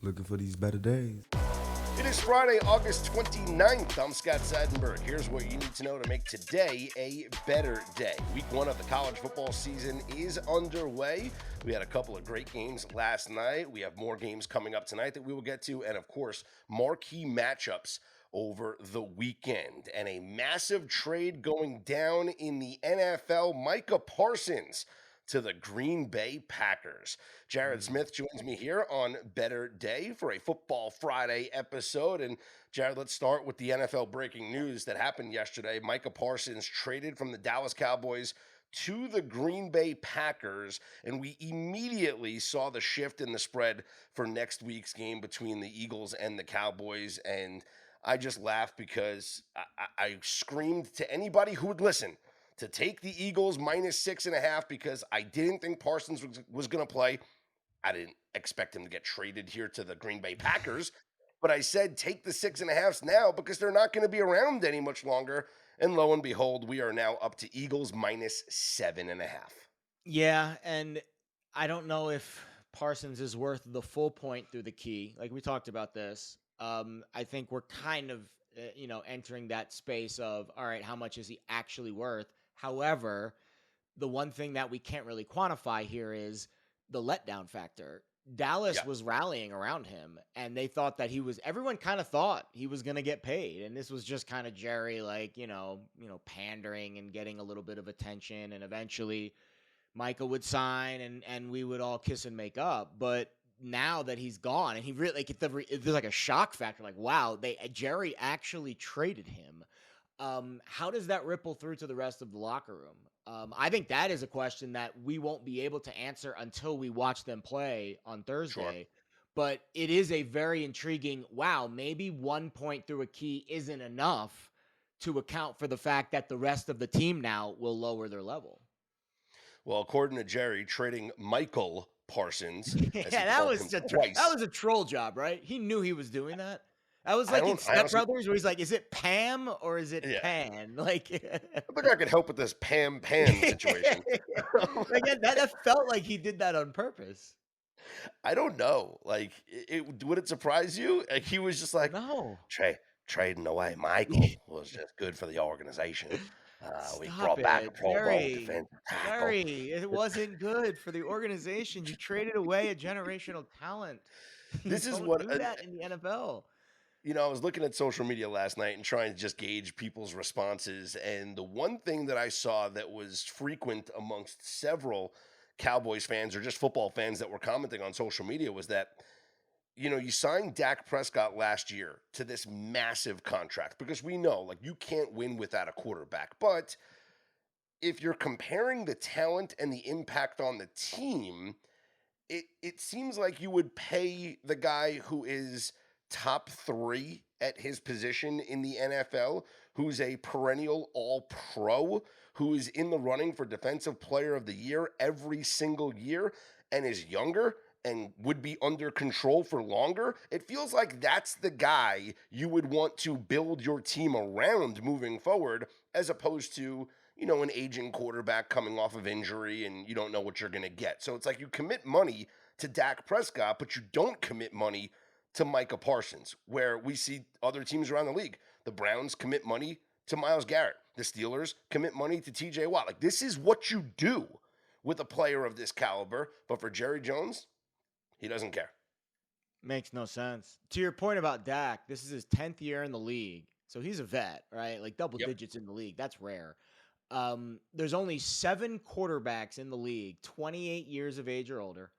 Looking for these better days. It is Friday, August 29th. I'm Scott Seidenberg. Here's what you need to know to make today a better day. Week one of the college football season is underway. We had a couple of great games last night. We have more games coming up tonight that we will get to. And of course, marquee matchups over the weekend. And a massive trade going down in the NFL. Micah Parsons to the Green Bay Packers. Jared Smith joins me here on Better Day for a Football Friday episode. And Jared, let's start with the NFL breaking news that happened yesterday. Micah Parsons traded from the Dallas Cowboys to the Green Bay Packers, and we immediately saw the shift in the spread for next week's game between the Eagles and the Cowboys. And I just laughed because I screamed to anybody who would listen to take the Eagles -6.5 because I didn't think Parsons was going to play. I didn't expect him to get traded here to the Green Bay Packers, but I said take the 6.5s now because they're not going to be around any much longer. And lo and behold, we are now up to Eagles -7.5. Yeah, and I don't know if Parsons is worth the full point through the key. Like we talked about this. I think we're kind of, entering that space of, all right, how much is he actually worth? However, the one thing that we can't really quantify here is the letdown factor. Dallas was rallying around him, and they thought that everyone kind of thought he was going to get paid. And this was just kind of Jerry, pandering and getting a little bit of attention. And eventually Michael would sign and we would all kiss and make up. But now that he's gone, and he really, there's like a shock factor, like, wow, Jerry actually traded him. How does that ripple through to the rest of the locker room? I think that is a question that we won't be able to answer until we watch them play on Thursday. Sure. But it is a very intriguing, wow, maybe 1 point through a key isn't enough to account for the fact that the rest of the team now will lower their level. Well, according to Jerry, trading Michael Parsons, yeah, that was a troll job, right? He knew he was doing that. I was like in Step Brothers where he's like, is it Pam or is it Pan? Like, but I could help with this Pan situation. Again, that felt like he did that on purpose. I don't know. Like, would it surprise you? Like, he was just like, no, trading away Michael was just good for the organization. We brought back a Pro Bowl defensive tackle. Jerry, it wasn't good for the organization. You traded away a generational talent. This is do that in the NFL. I was looking at social media last night and trying to just gauge people's responses. And the one thing that I saw that was frequent amongst several Cowboys fans or just football fans that were commenting on social media was that, you signed Dak Prescott last year to this massive contract because we know, like, you can't win without a quarterback. But if you're comparing the talent and the impact on the team, it seems like you would pay the guy who is top 3 at his position in the NFL, who's a perennial all-pro, who is in the running for Defensive Player of the Year every single year and is younger and would be under control for longer. It feels like that's the guy you would want to build your team around moving forward, as opposed to, an aging quarterback coming off of injury and you don't know what you're going to get. So it's like you commit money to Dak Prescott, but you don't commit money to Micah Parsons, where we see other teams around the league. The Browns commit money to Myles Garrett. The Steelers commit money to TJ Watt. Like, this is what you do with a player of this caliber. But for Jerry Jones, he doesn't care. Makes no sense. To your point about Dak, this is his 10th year in the league. So he's a vet, right? Like double digits in the league. That's rare. There's only 7 quarterbacks in the league, 28 years of age or older,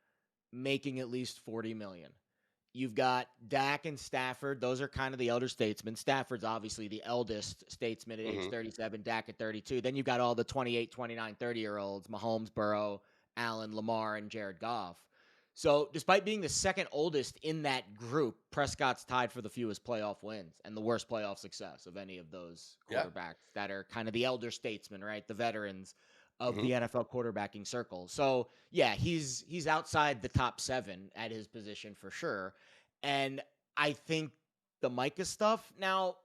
making at least $40 million. You've got Dak and Stafford. Those are kind of the elder statesmen. Stafford's obviously the eldest statesman at age 37, Dak at 32. Then you've got all the 28, 29, 30-year-olds, Mahomes, Burrow, Allen, Lamar, and Jared Goff. So despite being the second oldest in that group, Prescott's tied for the fewest playoff wins and the worst playoff success of any of those quarterbacks that are kind of the elder statesmen, right? The veterans of the NFL quarterbacking circle. So yeah, he's outside the top 7 at his position for sure. And I think the Micah stuff, now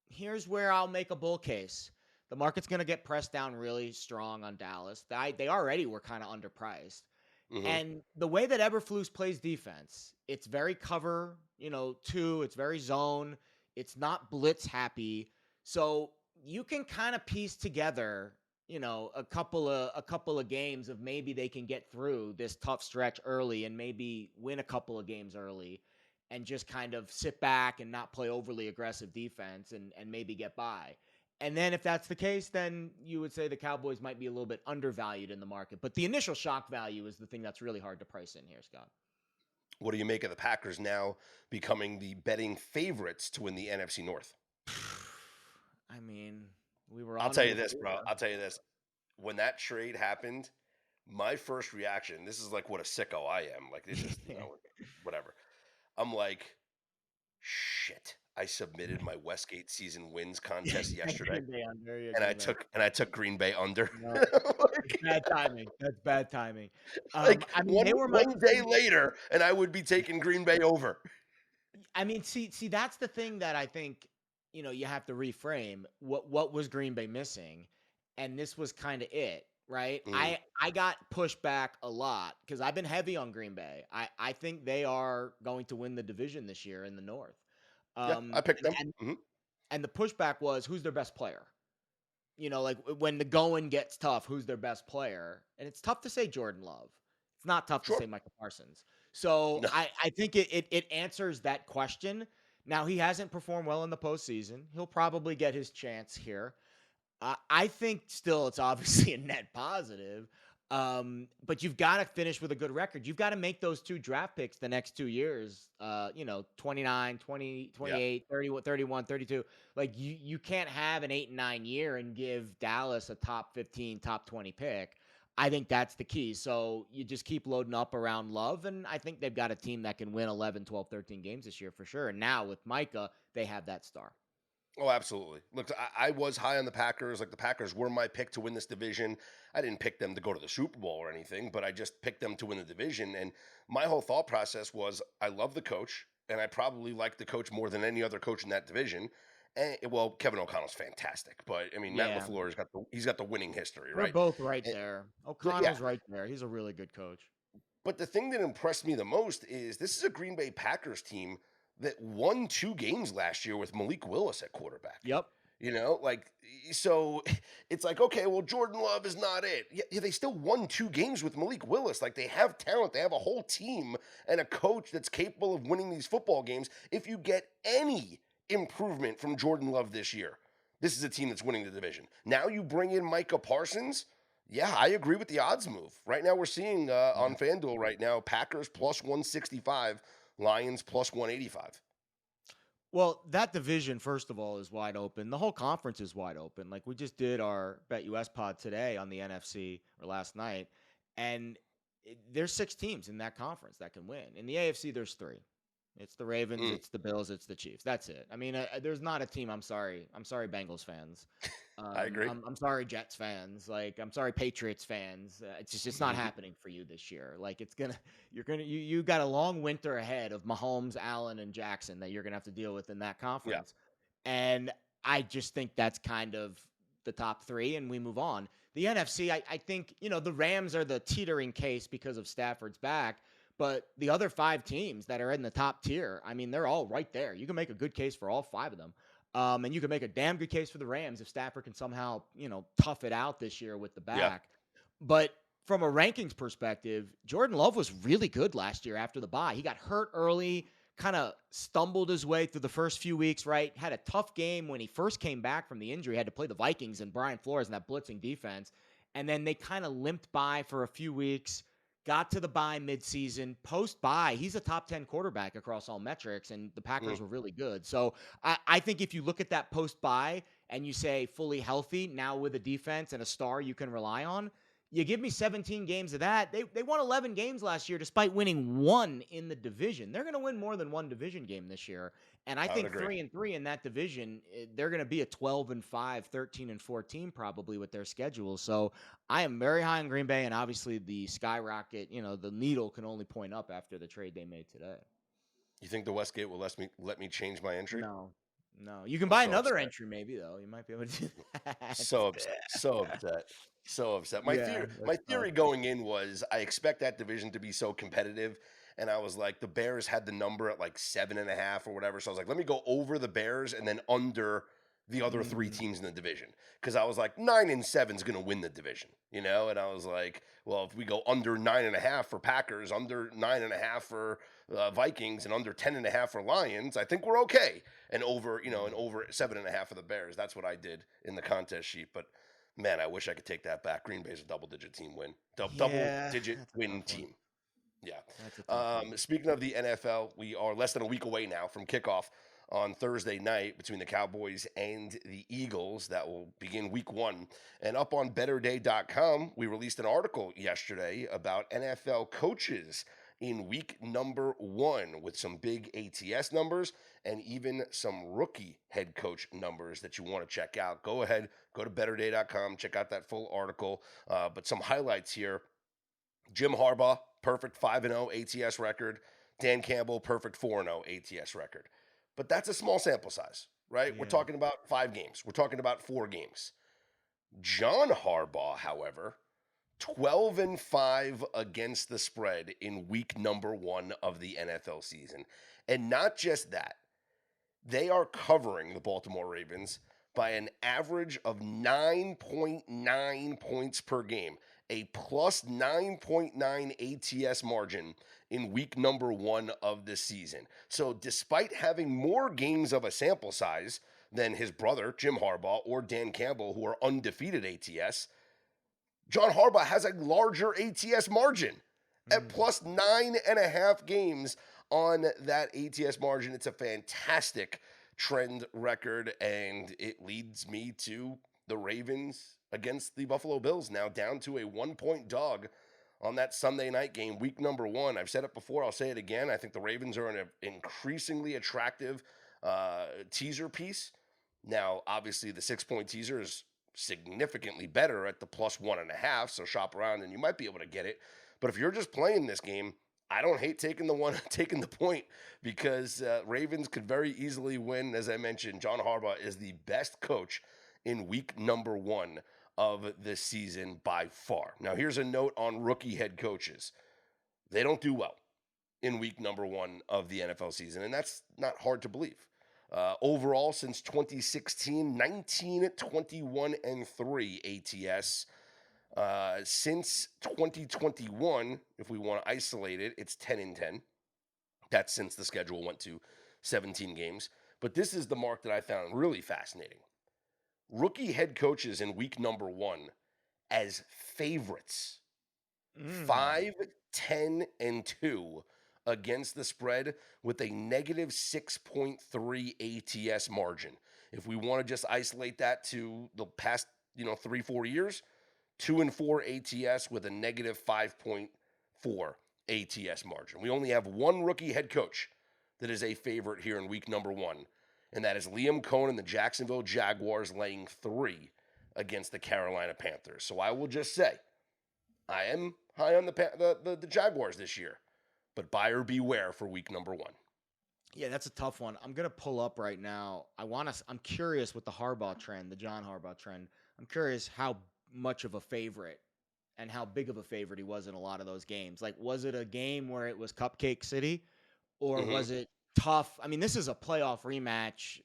here's where I'll make a bull case. The market's going to get pressed down really strong on Dallas. They already were kind of underpriced. Hmm. And the way that Eberflus plays defense, it's very cover, two, it's very zone, it's not blitz happy. So you can kind of piece together, a couple of games of maybe they can get through this tough stretch early and maybe win a couple of games early and just kind of sit back and not play overly aggressive defense and maybe get by. And then if that's the case, then you would say the Cowboys might be a little bit undervalued in the market. But the initial shock value is the thing that's really hard to price in here, Scott. What do you make of the Packers now becoming the betting favorites to win the NFC North? I mean, we were I'll on tell them you this, bro. before. I'll tell you this. When that trade happened, my first reaction, this is like what a sicko I am. Like it's just, whatever. I'm like, shit. I submitted my Westgate season wins contest yesterday Green Bay under. Yeah, and I Green Bay. took Green Bay under. No, that's like, bad timing. That's bad timing. like I mean, one they were my one day later and I would be taking Green Bay over. I mean, see, that's the thing that I think you have to reframe. What was Green Bay missing, and this was kind of it, right? Mm. I got pushed back a lot because I've been heavy on Green Bay. I think they are going to win the division this year in the North. Yeah, I picked And them. and the pushback was who's their best player. Like when the going gets tough, who's their best player? And it's tough to say Jordan Love. It's not tough to Sure. say Michael Parsons. So No. I think it answers that question. Now he hasn't performed well in the postseason. He'll probably get his chance here. I think still it's obviously a net positive. But you've got to finish with a good record. You've got to make those two draft picks the next 2 years, 29, 20, Yeah. 28, 30, 31, 32. Like you can't have an 8 and 9 year and give Dallas a top 15, top 20 pick. I think that's the key. So you just keep loading up around Love. And I think they've got a team that can win 11, 12, 13 games this year for sure. And now with Micah, they have that star. Oh, absolutely. Look, I was high on the Packers. Like the Packers were my pick to win this division. I didn't pick them to go to the Super Bowl or anything, but I just picked them to win the division. And my whole thought process was I love the coach, and I probably like the coach more than any other coach in that division. And well, Kevin O'Connell's fantastic, but I mean Matt Yeah. LaFleur's got the winning history, They're right? both right And, there. yeah, O'Connell's right there. He's a really good coach. but the thing that impressed me the most is this is a Green Bay Packers team that won 2 games last year with Malik Willis at quarterback. Yep. So it's like, okay, well, Jordan Love is not it. Yeah, they still won 2 games with Malik Willis. Like they have talent, they have a whole team and a coach that's capable of winning these football games. If you get any improvement from Jordan Love this year, this is a team that's winning the division. Now you bring in Micah Parsons. Yeah, I agree with the odds move. Right now, we're seeing Yeah. on FanDuel right now Packers plus 165, Lions plus 185. Well, that division, first of all, is wide open. The whole conference is wide open. Like we just did our Bet US pod today on the NFC or last night, and there's 6 teams in that conference that can win. In the AFC, there's 3. It's the Ravens, Mm, it's the Bills, it's the Chiefs. That's it. I mean, there's not a team. I'm sorry. I'm sorry, Bengals fans. I agree. I'm sorry, Jets fans. Like, I'm sorry, Patriots fans. It's not happening for you this year. Like, you got a long winter ahead of Mahomes, Allen, and Jackson that you're gonna have to deal with in that Yeah. conference. And I just think that's kind of the top 3, and we move on. The NFC, I think the Rams are the teetering case because of Stafford's back. But the other 5 teams that are in the top tier, I mean, they're all right there. You can make a good case for all 5 of them. And you can make a damn good case for the Rams if Stafford can somehow, tough it out this year with the Yeah. back. But from a rankings perspective, Jordan Love was really good last year after the bye. He got hurt early, kind of stumbled his way through the first few weeks, right? Had a tough game when he first came back from the injury, had to play the Vikings and Brian Flores in that blitzing defense. And then they kind of limped by for a few weeks. Got to the bye midseason. Post bye, he's a top 10 quarterback across all metrics, and the Mm, Packers were really good. So I think if you look at that post bye and you say fully healthy, now with a defense and a star you can rely on, you give me 17 games of that. They won 11 games last year despite winning 1 in the division. They're going to win more than 1 division game this year. And I I would think agree. 3-3 in that division, they're going to be a 12-5, 13-14 probably with their schedule. So I am very high on Green Bay, and obviously the skyrocket, the needle can only point up after the trade they made today. You think the Westgate will let me change my entry? No, No, you can I'm buy so another upset. entry, maybe though. You might be able to do that. So upset. So upset. So upset. Yeah, My that's tough. theory going in was I expect that division to be so competitive. And I was like, the Bears had the number at like 7.5 or whatever. So I was like, let me go over the Bears and then under the other three Mm, teams in the division. Because I was like, 9-7 is going to win the division, you know? And I was like, well, if we go under 9.5 for Packers, under 9.5 for Vikings, and under 10.5 for Lions, I think we're okay. And over, and mm. over 7.5 for the Bears. That's what I did in the contest sheet. But man, I wish I could take that back. Green Bay's a double-digit team win, Yeah, double-digit that's a win tough one. team. Yeah. That's a tough one. Speaking of the NFL, we are less than a week away now from kickoff on Thursday night between the Cowboys and the Eagles. That will begin week one. And up on betterday.com, we released an article yesterday about NFL coaches in week number one with some big ATS numbers and even some rookie head coach numbers that you want to check out. Go ahead, go to betterday.com, check out that full article. But some highlights here. Jim Harbaugh, perfect 5-0 ATS record. Dan Campbell, perfect 4-0 ATS record. But that's a small sample size, right? We're Yeah. talking about 5 games. We're talking about 4 games. John Harbaugh, however, 12-5 against the spread in week number one of the NFL season. And not just that, they are covering the Baltimore Ravens by an average of 9.9 points per game, a plus 9.9 ATS margin in week number one of the season. So, despite having more games of a sample size than his brother, Jim Harbaugh, or Dan Campbell, who are undefeated ATS, John Harbaugh has a larger ATS margin at Mm. plus 9.5 games on that ATS margin. It's a fantastic trend record, and it leads me to the Ravens against the Buffalo Bills, now down to a 1 point dog on that Sunday night game, week number one. I've said it before, I'll say it again. I think the Ravens are an increasingly attractive teaser piece. Now, obviously, the 6 point teaser is significantly better at the plus 1.5. So shop around and you might be able to get it. But if you're just playing this game, I don't hate taking the one, taking the point because Ravens could very easily win. As I mentioned, John Harbaugh is the best coach in week number one of this season by far. Now, here's a note on rookie head coaches. They don't do well in week number one of the NFL season, and that's not hard to believe. Overall, since 2016, 19, 21, and 3 ATS. Since 2021, if we want to isolate it, it's 10-10. That's since the schedule went to 17 games. But this is the mark that I found really fascinating. Rookie head coaches in week number one as favorites, Mm. 5, 10, and 2 against the spread with a negative 6.3 ATS margin. If we want to just isolate that to the past, 3-4 years, 2-4 ATS with a negative 5.4 ATS margin. We only have one rookie head coach that is a favorite here in week number one, and that is Liam Cohen and the Jacksonville Jaguars laying 3 against the Carolina Panthers. So I will just say, I am high on the Jaguars this year, but buyer beware for week number one. Yeah, that's a tough one. I'm gonna pull up right now. I'm curious with the Harbaugh trend, the John Harbaugh trend. I'm curious how much of a favorite and how big of a favorite he was in a lot of those games. Like, was it a game where it was Cupcake City, or Mm-hmm. was it tough? I mean, this is a playoff rematch,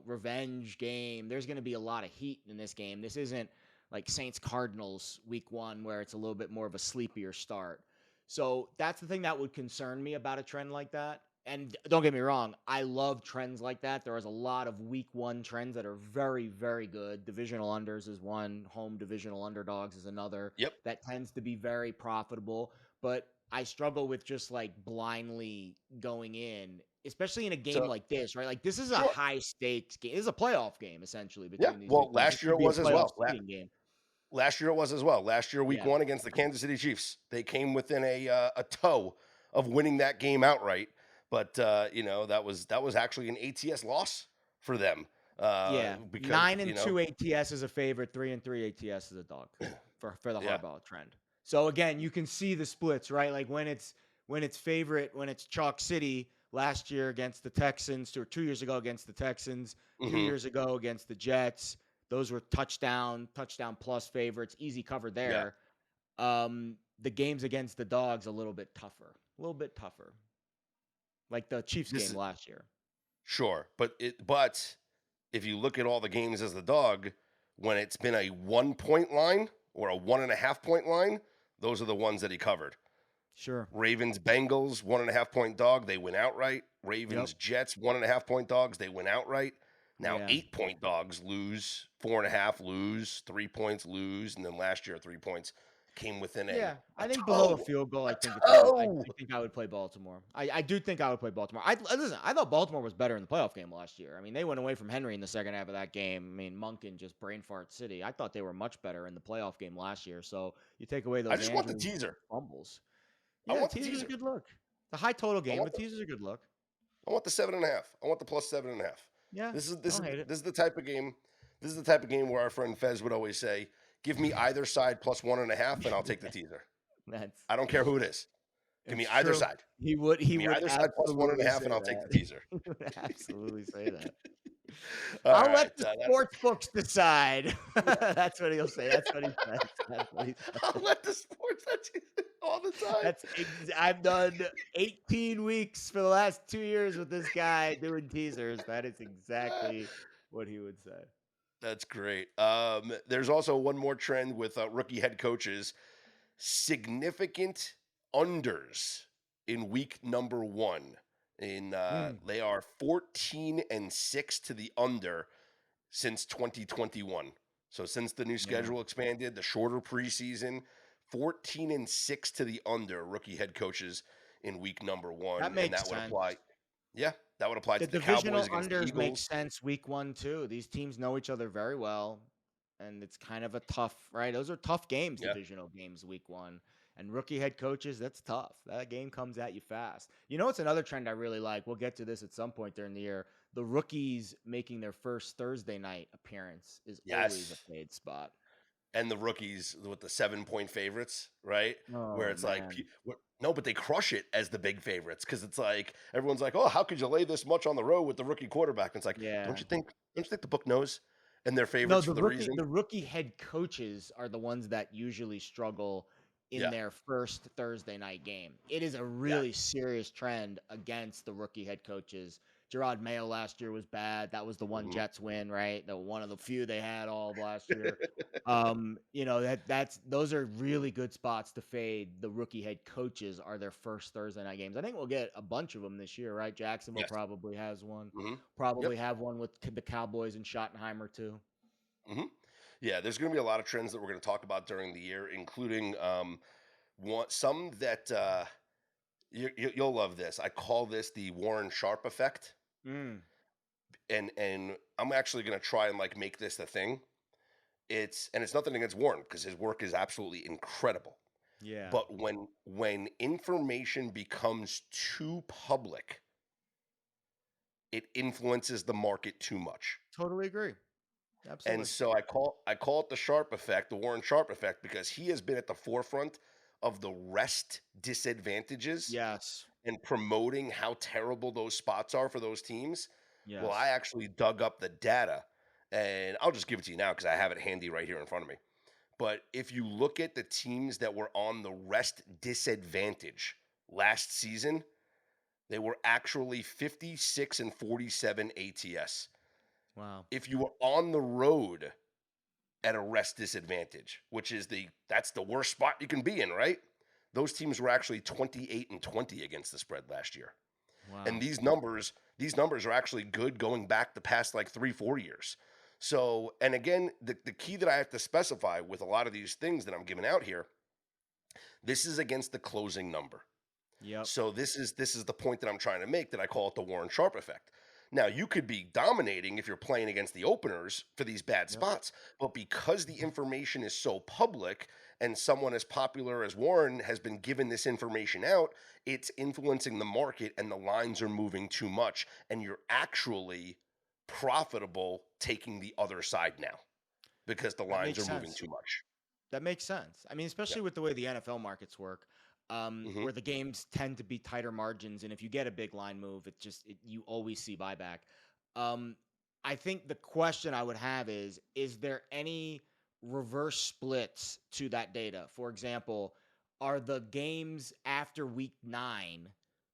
revenge game. There's going to be a lot of heat in this game. This isn't like Saints Cardinals week one where it's a little bit more of a sleepier start. So that's the thing that would concern me about a trend like that. And don't get me wrong, I love trends like that. There is a lot of week one trends that are very, very good. Divisional unders is one, home divisional underdogs is another. Yep. That tends to be very profitable. But I struggle with just like blindly going in, especially in a game So like this, right? Like this is a sure. high stakes game. This is a playoff game essentially Yeah. between these two Well, teams. This last year could it be a was as playoff well. seeding game. Last year it was as well. Last year, week Yeah. one against the Kansas City Chiefs, they came within a toe of winning that game outright. But that was actually an ATS loss for them Yeah. because 9-2 ATS is a favorite, 3-3 ATS is a dog for the yeah, Harbaugh trend. So again, you can see the splits, right? Like when it's favorite, when it's Chalk City, last year against the Texans, or 2 years ago against the Texans, 2 years Hmm. ago against the Jets. Those were touchdown plus favorites, easy cover Yeah. there. The games against the dogs a little bit tougher, like the Chiefs This game is last year. sure, but if you look at all the games as the dog, when it's been a 1 point line or a 1.5 point line, those are the ones that he covered. Sure. Ravens, Bengals, 1.5 point dog, they win outright. Yep. Ravens, Jets, 1.5 point dogs, they win outright. Now, Yeah. 8 point dogs lose, 4.5 lose, 3 points lose, and then last year, 3 points came within Yeah, a I think below a toe, field goal, a I think it's a good. I toe. do think I would play Baltimore. I do think I would play Baltimore. Listen. I thought Baltimore was better in the playoff game last year. I mean, they went away from Henry in the second half of that game. I mean, Monken just brain fart city. I thought they were much better in the playoff game last year. So you take away I those just want the Andrews teaser. fumbles. I Yeah, want the teaser's a teaser. good look. The high total I game, want but the teaser's a good look. I want the 7.5. I want the plus 7.5. Yeah, This is I this don't is hate it. this is the type of game. This is the type of game where our friend Fez would always say, "Give me either side plus 1.5, and I'll take the teaser. That's I don't care who it is. Give me it's either true. side. He would Give he me would either side plus one and a absolutely half, and say I'll take the that. teaser." He would absolutely say that. All I'll let right, the that's sports books decide. That's what he'll say. That's what he says. That's what he I'll says. let the sports that's all the time. I've done 18 weeks for the last 2 years with this guy doing teasers. That is exactly what he would say. That's great. There's also one more trend with rookie head coaches: significant unders in week number one. Mm, They are 14-6 to the under since 2021. So since the new yeah, schedule expanded, the shorter preseason, 14-6 to the under rookie head coaches in week number that one, and makes that would sense. apply. Yeah, that would apply The to the Cowboys divisional against the unders make Eagles. sense week 1 too. These teams know each other very well, and it's kind of a tough, right? Those are tough games, Yeah. divisional games week 1. And rookie head coaches, that's tough. That game comes at you fast. You know, it's another trend I really like. We'll get to this at some point during the year. The rookies making their first Thursday night appearance is always a Yes. paid spot. And the rookies with the 7 point favorites, right? Where Oh it's like, man. no, but they crush it as the big favorites because it's like everyone's like, oh, how could you lay this much on the road with the rookie quarterback? And it's like, Yeah. don't you think the book knows? And they're No, favorites for the the rookie reason. the rookie head coaches are the ones that usually struggle in Yeah, their first Thursday night game. It is a yeah, really serious trend against the rookie head coaches. Gerard Mayo last year was bad. That was the one hmm Jets win, right? The one of the few they had all of last year. That's those are really good spots to fade. The rookie head coaches are their first Thursday night games. I think we'll get a bunch of them this year, right? Jacksonville yes, probably has one. hmm yep, Probably have one with the Cowboys and Schottenheimer too. hmm yeah. There's going to be a lot of trends that we're going to talk about during the year, including some that you'll love this. I call this the Warren Sharp effect, Mm, and I'm actually going to try and like make this a thing. It's nothing against Warren because his work is absolutely incredible. yeah. But when information becomes too public, it influences the market too much. Totally agree. And Absolutely. so I call it the Sharp effect, the Warren Sharp effect, because he has been at the forefront of the rest disadvantages Yes. and promoting how terrible those spots are for those teams. Well, I Yes. actually dug up the data, and I'll just give it to you now because I have it handy right here in front of me. But if you look at the teams that were on the rest disadvantage last season, they were actually 56-47 ATS. Wow. If you were on the road at a rest disadvantage, which is that's the worst spot you can be in, right? Those teams were actually 28-20 against the spread last year. And Wow. these numbers are actually good going back the past like 3-4 years. So, and again, the key that I have to specify with a lot of these things that I'm giving out here, this is against the closing number. Yep. So this is the point that I'm trying to make, that I call it the Warren Sharp effect. Now, you could be dominating if you're playing against the openers for these bad Yep. spots, but because the information is so public and someone as popular as Warren has been given this information out, it's influencing the market and the lines are moving too much, and you're actually profitable taking the other side now because the That lines makes are moving sense. too much. That makes sense. I mean, Yeah. especially with the way the NFL markets work. Hmm. where the games tend to be tighter margins, and if you get a big line move, you always see buyback. Um, I think the question I would have is there any reverse splits to that data? For example, are the games after week 9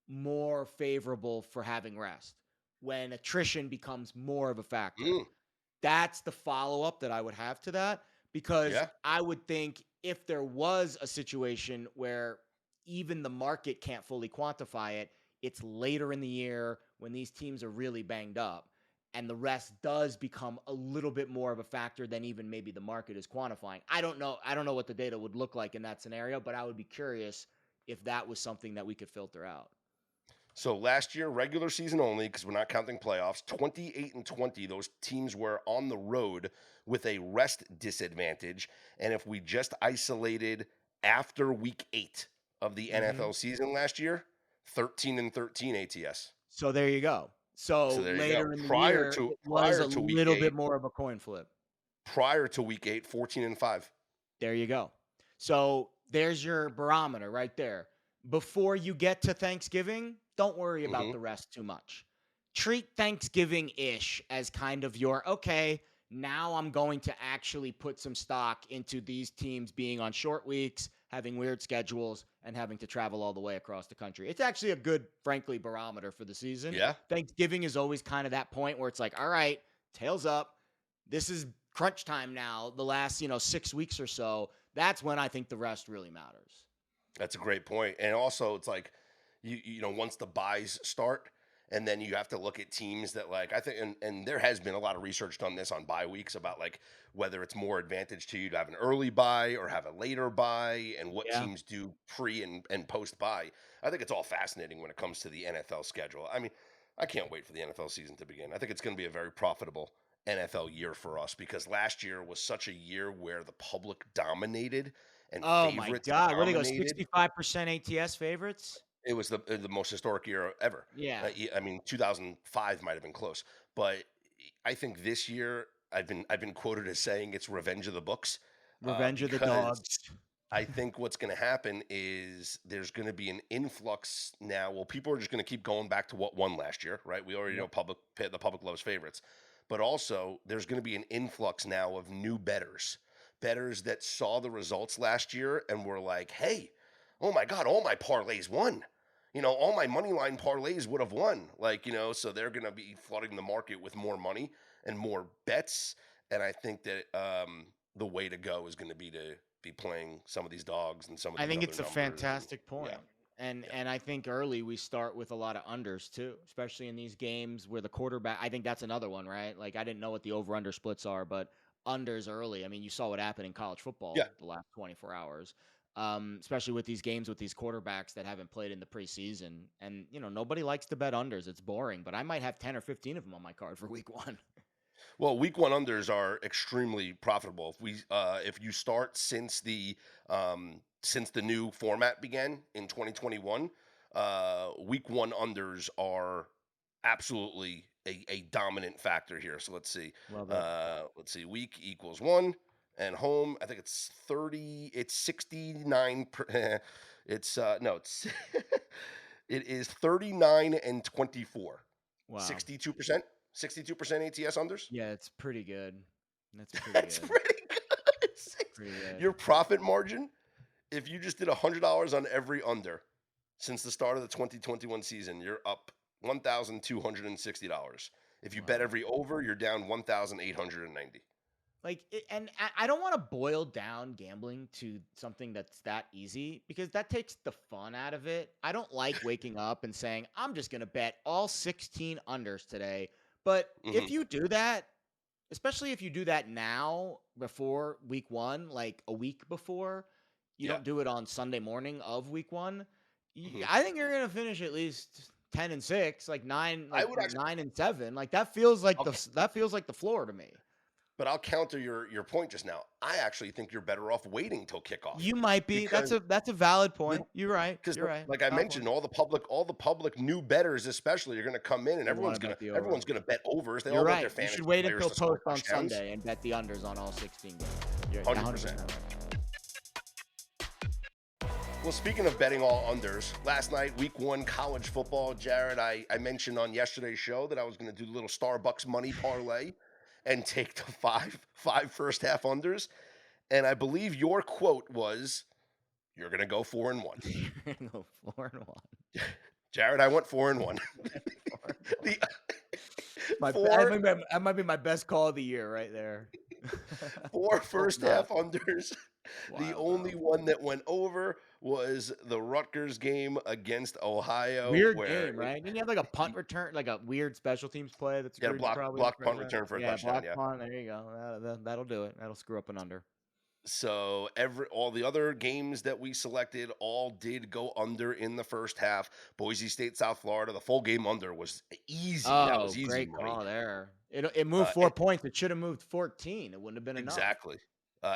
more favorable for having rest when attrition becomes more of a factor? Mm, That's the follow-up that I would have to that, because yeah. I would think if there was a situation where even the market can't fully quantify it, it's later in the year when these teams are really banged up, and the rest does become a little bit more of a factor than even maybe the market is quantifying. I don't know. I don't know what the data would look like in that scenario, but I would be curious if that was something that we could filter out. So last year, regular season only, because we're not counting playoffs, 28-20, those teams were on the road with a rest disadvantage. And if we just isolated after week 8 of the Mhm. NFL season last year, 13-13 ATS. So there you go. So So there you go. later in the year, it was Prior a to week little bit 8, more of a coin flip. prior to week 8, 14-5. There you go. So there's your barometer right there. Before you get to Thanksgiving, don't worry about Hmm. the rest too much. Treat Thanksgiving ish as kind of your, okay, now I'm going to actually put some stock into these teams being on short weeks, having weird schedules, and having to travel all the way across the country. It's actually a good, frankly, barometer for the season. Yeah. Thanksgiving is always kind of that point where it's like, all right, tails up. This is crunch time now, the last, 6 weeks or so. That's when I think the rest really matters. That's a great point. And also it's like once the buys start, and then you have to look at teams that, like, I think, and there has been a lot of research done this on bye weeks about like whether it's more advantage to you to have an early buy or have a later buy, and what Yeah. teams do pre and post buy. I think it's all fascinating when it comes to the NFL schedule. I mean, I can't wait for the NFL season to begin. I think it's going to be a very profitable NFL year for us, because last year was such a year where the public dominated and Oh my favorites God. What do they go? dominated. 65% ATS favorites? It was the most historic year ever. Yeah. I mean, 2005 might have been close, but I think this year I've been quoted as saying it's revenge of the books, Revenge of the because dogs. I think what's going to happen is there's going to be an influx now. Well, people are just going to keep going back to what won last year, right? We already know Yep. the public loves favorites, but also there's going to be an influx now of new betters that saw the results last year and were like, "Hey, oh my God, all my parlays won. All my money line parlays would have won." Like, so they're going to be flooding the market with more money and more bets. And I think that the way to go is going to be playing some of these dogs and some of I these think other it's a numbers. And fantastic yeah, point. And yeah, and I think early we start with a lot of unders too, especially in these games where the quarterback, I think that's another one, right? Like I didn't know what the over under splits are, but unders early. I mean, you saw what happened in college yeah. football the last 24 hours. Especially with these games with these quarterbacks that haven't played in the preseason. And nobody likes to bet unders. It's boring, but I might have 10 or 15 of them on my card for week 1. Well, week one unders are extremely profitable. If you start since the new format began in 2021, week one unders are absolutely a dominant factor here. So let's see. Love it. Week equals one, and home. I think it's 30. It's 69. It's no. It's it is 39-24. Wow. 62%. 62% ATS unders. Yeah, it's pretty good. That's pretty That's good. pretty good. Pretty good. Your profit margin, if you just did $100 on every under since the start of the 2021 season, you're up $1,260. If you bet Wow. every over, you're down 1,890. And I don't want to boil down gambling to something that's that easy because that takes the fun out of it. I don't like waking up and saying, I'm just going to bet all 16 unders today. But Hmm. if you do that, especially if you do that now before week 1, like a week before, you Yeah. don't do it on Sunday morning of week 1, Hmm. I think you're going to finish at least 10-6, like 9, I like would actually, 9-7. Like that feels like I'll, the floor to me. but I'll counter your point just now. I actually think you're better off waiting till kickoff, You might be. because That's a valid yeah, point. You're right. because You're right. like I Valid point. mentioned, all the public new betters especially are going to come in, and They want to bet the over. everyone's gonna bet overs. They You're all want right. their You should fantasy wait players until to score post on touchdowns. Sunday and bet the unders on all 16 games. You're 100%. 100% right. Well, speaking of betting all unders, last night, week one college football, Jared, I mentioned on yesterday's show that I was going to do the little Starbucks money parlay and take the five first half unders. And I believe your quote was, "You're going to go 4-1." No, 4-1. Jared, I went 4-1. 4-1. The My be I four think that might be my best call of the year right there. four Hope first half not. unders. The Wild, only bro. one that went over was the Rutgers game against Ohio, Weird where game, right? Didn't you have like a punt return, like a weird special teams play that get a screwed you probably in the block first punt half? return for a Yeah, touchdown. block Yeah. punt. There you go. That'll do it. That'll screw up an under. So all the other games that we selected all did go under in the first half. Boise State, South Florida, the full game under was easy. That was Oh, easy great money. call there. It moved And 4 points. It should have moved 14. It wouldn't have been enough. exactly.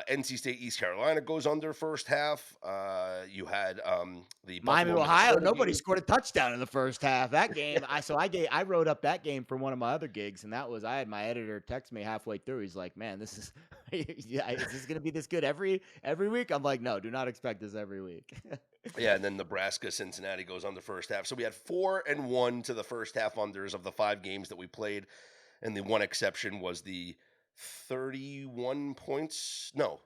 NC State, East Carolina goes under first half. You had the Miami, Buffalo, Ohio, Minnesota nobody game. scored a touchdown in the first half. That game, I wrote up that game for one of my other gigs, and that was I had my editor text me halfway through. He's like, "Man, this is yeah, is this gonna be this good every week?" I'm like, "No, do not expect this every week." Yeah, and then Nebraska, Cincinnati goes under first half. So we had 4-1 to the first half unders of the 5 games that we played. And the one exception was the 31 points. No,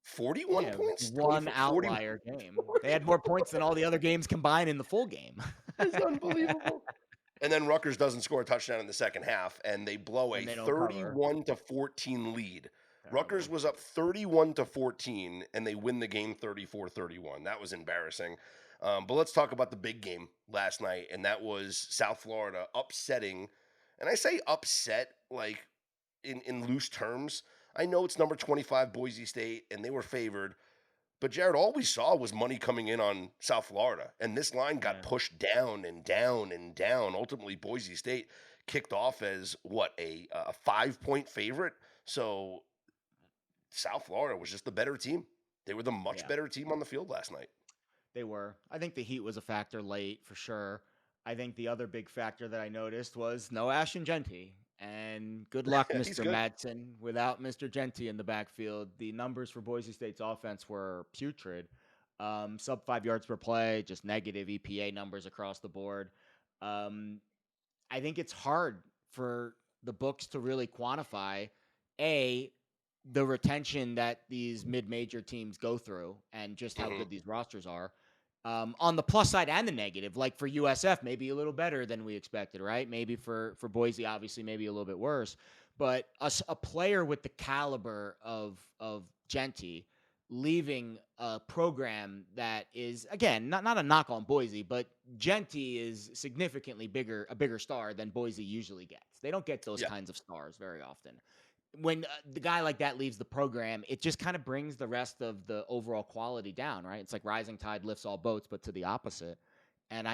41 Yeah, points? one 40 outlier game. They had more 41 points than all the other games combined in the full game. is unbelievable. And then Rutgers doesn't score a touchdown in the second half, and they blow a And they don't cover. 31-14 lead. Rutgers Terrible. was up 31-14, and they win the game 34-31. That was embarrassing. But let's talk about the big game last night, and that was South Florida upsetting. And I say upset like in loose terms. I know it's number 25 Boise State, and they were favored. But Jared, all we saw was money coming in on South Florida, and this line got Yeah. pushed down and down and down. Ultimately, Boise State kicked off as what a 5-point favorite. So South Florida was just the better team. They were the much Yeah. better team on the field last night. They were. I think the heat was a factor late for sure. I think the other big factor that I noticed was no Ashton Genty. And good luck, He's Mr. good. Madsen. Without Mr. Genty in the backfield, the numbers for Boise State's offense were putrid. Sub 5 yards per play, just negative EPA numbers across the board. Um, I think it's hard for the books to really quantify a the retention that these mid-major teams go through and just how Mhm. good these rosters are. On the plus side and the negative, like for USF, maybe a little better than we expected, right? Maybe for Boise, obviously, maybe a little bit worse. But a player with the caliber of Genty leaving a program that is again not a knock on Boise, but Genty is significantly a bigger star than Boise usually gets. They don't get those Yeah. kinds of stars very often. When the guy like that leaves the program, it just kind of brings the rest of the overall quality down, right? It's like rising tide lifts all boats, but to the opposite. And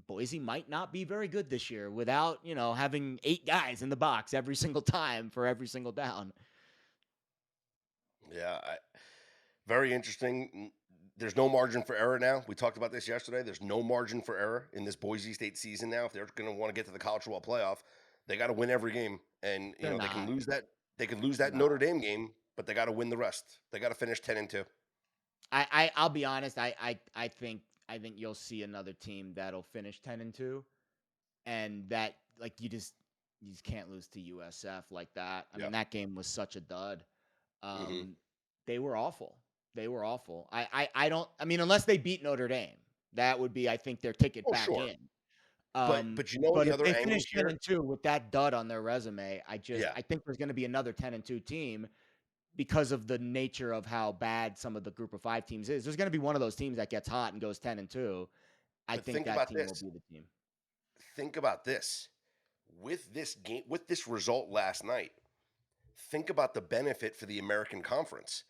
Boise might not be very good this year without, having 8 guys in the box every single time for every single down. Yeah. Very interesting. There's no margin for error now. We talked about this yesterday. There's no margin for error in this Boise State season now. If they're going to want to get to the college football playoff, they got to win every game. And They're they can not. lose that. They can lose They're that not. Notre Dame game, but they got to win the rest. They got to finish 10-2. I'll be honest. I think you'll see another team that'll finish 10-2, and that like you just can't lose to USF like that. I Yeah. mean, that game was such a dud. hmm They were awful. They were awful. I don't. I mean, unless they beat Notre Dame, that would be I think their ticket Oh, back sure. in. But you know But the if other they angle finish ten here. and two with that dud on their resume, Yeah. I think there's going to be another 10-2 team because of the nature of how bad some of the group of 5 teams is. There's going to be one of those teams that gets hot and goes 10-2. I But think think that about team will this. be the team. Think about this. With this game, with this result last night, think about the benefit for the American Conference,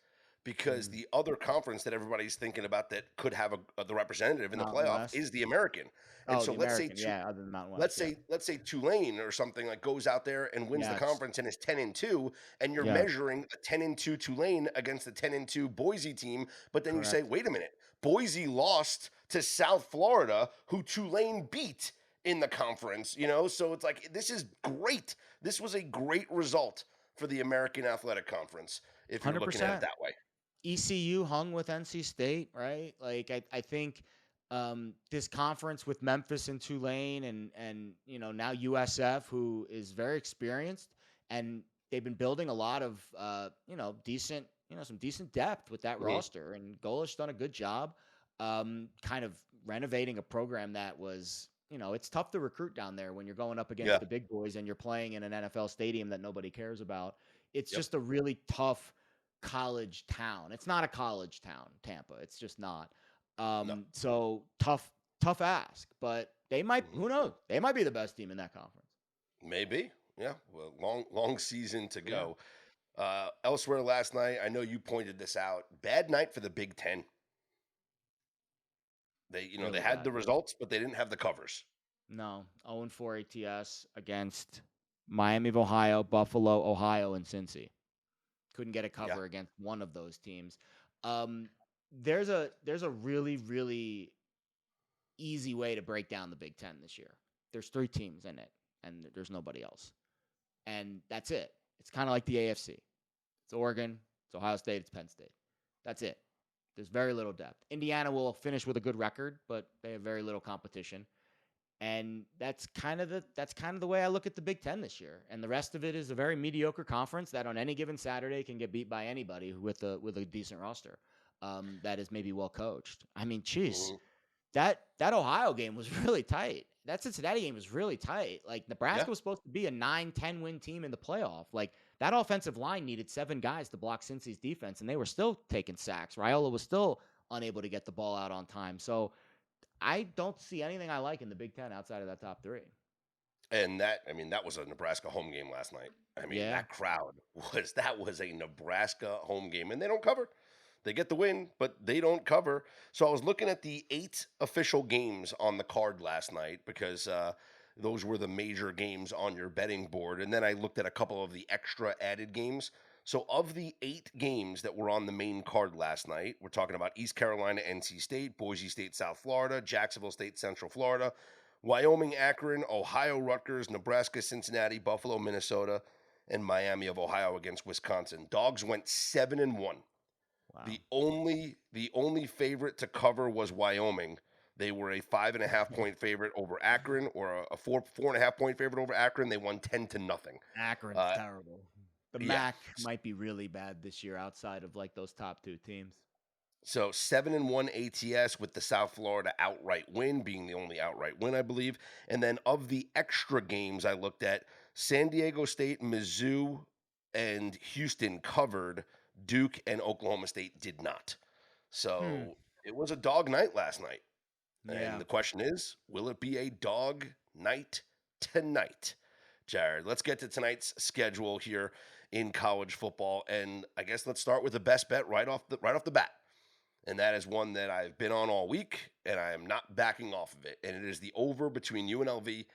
because Mm. the other conference that everybody's thinking about that could have the representative in the Mountain playoff West. is the American. And Oh, so the American. Yeah, other than Mountain West. Yeah. let's say Tulane or something like goes out there and wins the Yes. conference and is 10-2, and you're Yes. measuring a 10-2 Tulane against a 10-2 Boise team, but then you say, Correct. wait a minute, Boise lost to South Florida, who Tulane beat in the conference, So it's like this is great. This was a great result for the American Athletic Conference if you're looking at it 100%. that way. ECU hung with NC State, right? Like I think this conference with Memphis and Tulane and now USF, who is very experienced, and they've been building a lot of decent some decent depth with that Mhm. roster, and Golish done a good job, kind of renovating a program that was it's tough to recruit down there when you're going up against Yeah. the big boys and you're playing in an NFL stadium that nobody cares about. It's Yep. just a really tough college town. It's not a college town, Tampa. It's just not. No. So tough ask, but they might. Mhm. Who knows? They might be the best team in that conference. Maybe. Yeah. Well, long season to Yeah, go. Elsewhere last night, I know you pointed this out. Bad night for the Big Ten. They really had bad. the results, but they didn't have the covers. No, 0-4 ATS against Miami of Ohio, Buffalo, Ohio, and Cincy. Couldn't get a Yeah. cover against one of those teams. Um, there's a really easy way to break down the Big Ten this year. There's three teams in it, and there's nobody else. And that's it. It's kind of like the AFC. It's Oregon, it's Ohio State, it's Penn State. That's it. There's very little depth. Indiana will finish with a good record, but they have very little competition. And that's kind of the way I look at the Big Ten this year. And the rest of it is a very mediocre conference that on any given Saturday can get beat by anybody with a decent roster. That is maybe well coached. I mean, geez, Mhm. that Ohio game was really tight. That Cincinnati game was really tight. Like Yeah. Nebraska was supposed to be a 9-10 win team in the playoff. Like that offensive line needed 7 guys to block Cincy's defense, and they were still taking sacks. Raiola was still unable to get the ball out on time. So I don't see anything I like in the Big Ten outside of that top three. And that was a Nebraska home game last night. I mean, Yeah. that crowd was a Nebraska home game, and they don't cover. They get the win, but they don't cover. So I was looking at the 8 official games on the card last night because those were the major games on your betting board, and then I looked at a couple of the extra added games. So of the 8 games that were on the main card last night, we're talking about East Carolina, NC State, Boise State, South Florida, Jacksonville State, Central Florida, Wyoming, Akron, Ohio, Rutgers, Nebraska, Cincinnati, Buffalo, Minnesota, and Miami of Ohio against Wisconsin. Dogs went 7-1. Wow. The only favorite to cover was Wyoming. They were a 5.5 point favorite over Akron, or a 4.5 point favorite over Akron. They won 10-0. Akron's Uh, terrible. The yeah. MAC might be really bad this year outside of like those top two teams. So 7-1 ATS with the South Florida outright win being the only outright win, I believe. And then of the extra games I looked at, San Diego State, Mizzou, and Houston covered. Duke and Oklahoma State did not. Hmm. So it was a dog night last night. And Yeah. the question is, will it be a dog night tonight? Jared, let's get to tonight's schedule here in college football. And I guess let's start with the best bet right off the bat. And that is one that I've been on all week, and I am not backing off of it. And it is the over between UNLV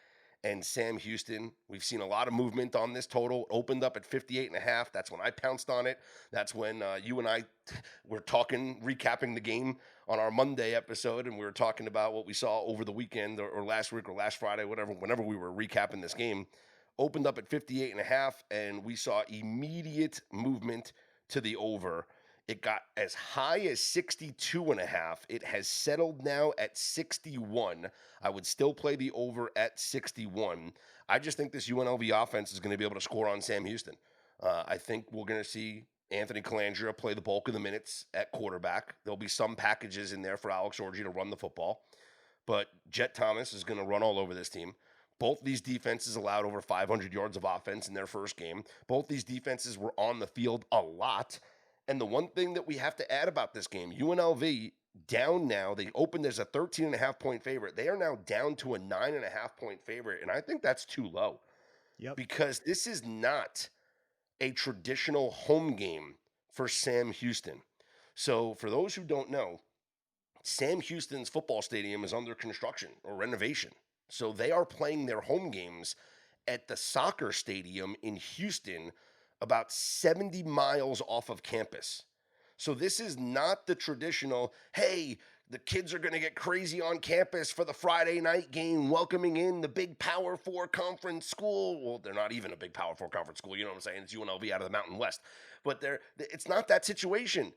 and Sam Houston. We've seen a lot of movement on this total. It opened up at 58.5. That's when I pounced on it. That's when you and I were talking, recapping the game on our Monday episode, and we were talking about what we saw over the weekend or last week or last Friday, whenever we were recapping this game. Opened up at 58.5, and we saw immediate movement to the over. It got as high as 62.5. It has settled now at 61. I would still play the over at 61. I just think this UNLV offense is going to be able to score on Sam Houston. I think we're going to see Anthony Calandria play the bulk of the minutes at quarterback. There'll be some packages in there for Alex Orji to run the football, but Jet Thomas is going to run all over this team. Both these defenses allowed over 500 yards of offense in their first game. Both these defenses were on the field a lot. And the one thing that we have to add about this game, UNLV down now. They opened as a 13.5 point favorite. They are now down to a 9.5 point favorite. And I think that's too low Yep. because this is not a traditional home game for Sam Houston. So, for those who don't know, Sam Houston's football stadium is under construction or renovation. So, they are playing their home games at the soccer stadium in Houston, about 70 miles off of campus. So this is not the traditional, hey, the kids are going to get crazy on campus for the Friday night game, welcoming in the big Power Four conference school. Well, they're not even a big Power Four conference school. You know what I'm saying? It's UNLV out of the Mountain West. But it's not that situation.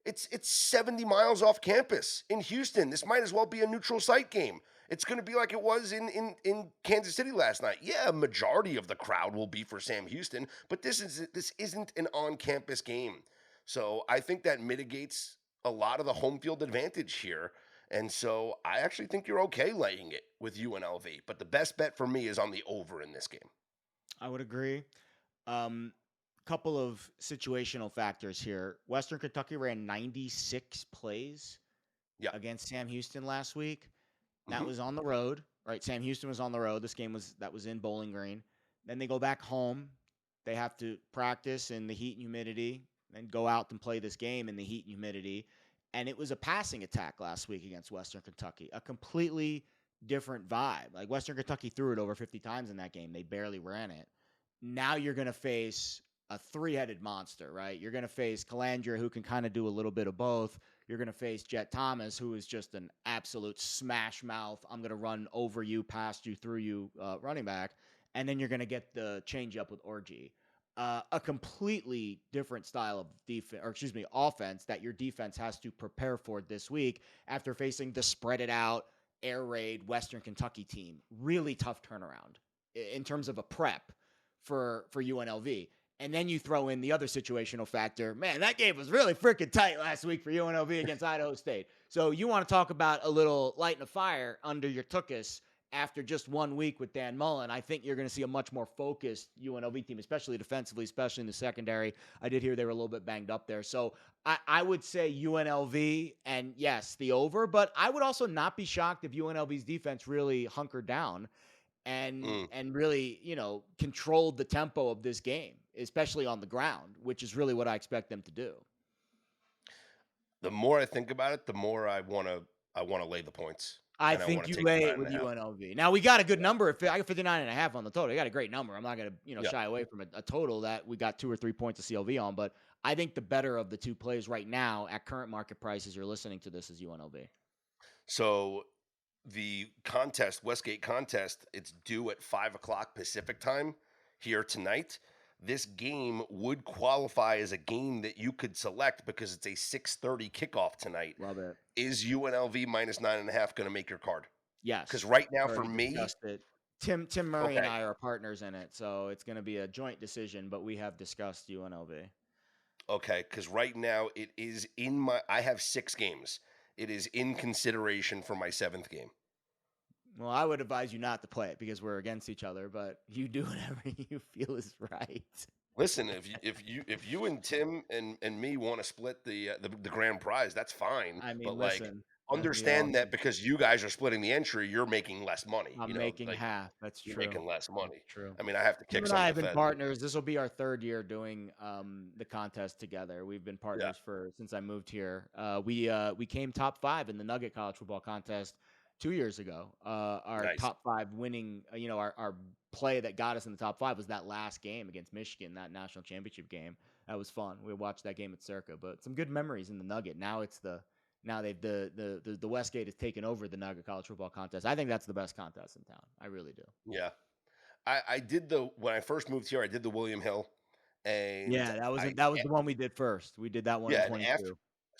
It's 70 miles off campus in Houston. This might as well be a neutral site game. It's going to be like it was in Kansas City last night. Yeah, a majority of the crowd will be for Sam Houston, but this isn't an on-campus game. So I think that mitigates a lot of the home field advantage here. And so I actually think you're okay laying it with UNLV. But the best bet for me is on the over in this game. I would agree. Um, Couple of situational factors here. Western Kentucky ran 96 plays Yeah. against Sam Houston last week. That Hmm. was on the road, right? Sam Houston was on the road. This game was in Bowling Green. Then they go back home. They have to practice in the heat and humidity, and go out and play this game in the heat and humidity. And it was a passing attack last week against Western Kentucky, a completely different vibe. Like Western Kentucky threw it over 50 times in that game. They barely ran it. Now you're going to face a three-headed monster, right? You're going to face Calandra, who can kind of do a little bit of both. You're going to face Jet Thomas, who is just an absolute smash mouth. I'm going to run over you, past you, through you, running back. And then you're going to get the change up with Orgy. A completely different style of defense, or excuse me, offense that your defense has to prepare for this week after facing the spread it out, air raid Western Kentucky team. Really tough turnaround in terms of a prep for UNLV. And then you throw in the other situational factor. Man, that game was really freaking tight last week for UNLV against Idaho State. So you want to talk about a little lighting a fire under your tuchus after just 1 week with Dan Mullen. I think you're going to see a much more focused UNLV team, especially defensively, especially in the secondary. I did hear they were a little bit banged up there. So I would say UNLV, and yes, the over, but I would also not be shocked if UNLV's defense really hunkered down Mm. and really, controlled the tempo of this game, especially on the ground, which is really what I expect them to do. The more I think about it, the more I wanna lay the points, I and I think wanna you take the lay it nine and with a half. UNLV. Now we got a good number. I got 59.5 on the total. I got a great number. I'm not going to, Yeah. shy away from a total that we got 2 or 3 points of CLV on, but I think the better of the two plays right now at current market prices you're listening to this is UNLV. So the contest, Westgate contest, it's due at 5 o'clock Pacific time here tonight. This game would qualify as a game that you could select because it's a 6:30 kickoff tonight. Love it. Is UNLV minus 9.5 going to make your card? Because Yes. right now, We for already me, discussed it. Tim Murray and okay, I are partners in it, so it's going to be a joint decision, but we have discussed UNLV. okay, because right now it is I have 6 games. It is in consideration for my 7th game. Well, I would advise you not to play it because we're against each other, but you do whatever you feel is right. Listen, if you and Tim and me want to split the grand prize, that's fine. I mean, But like, listen, that'd be understand that awesome. because you guys are splitting the entry, you're making less money. I'm making Like half. That's you're true. making less That's money. true. I mean, I have to You kick and some I of have the been feds. partners. This will be our third year doing the contest together. We've been Yeah, partners for since I moved here. We came top 5 in the Nugget College Football Contest 2 years ago. Our nice. top 5 winning, our play that got us in the top 5 was that last game against Michigan, that national championship game. That was fun. We watched that game at Circa, but some good memories in the Nugget. Now it's now they've the Westgate has taken over the Nugget College Football Contest. I think that's the best contest in town. I really do. Yeah, I did when I first moved here. I did the William Hill, and Yeah, that was the one we did first. We did that one in yeah, and after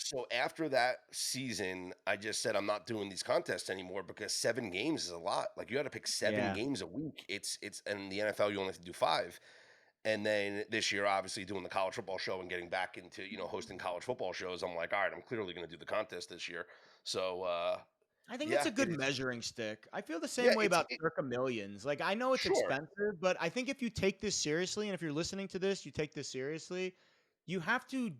22. after that season, I just said I'm not doing these contests anymore because 7 games is a lot. Like you got to pick 7 games a week. It's in the NFL you only have to do 5. And then this year, obviously doing the college football show and getting back into hosting college football shows, I'm like, all right, I'm clearly going to do the contest this year. So I think it's yeah, a good measuring stick. I feel the yeah, same way about Circa Millions. Like I know it's sure. expensive, but I think if you take this seriously, and if you're listening to this, you take this seriously, you have to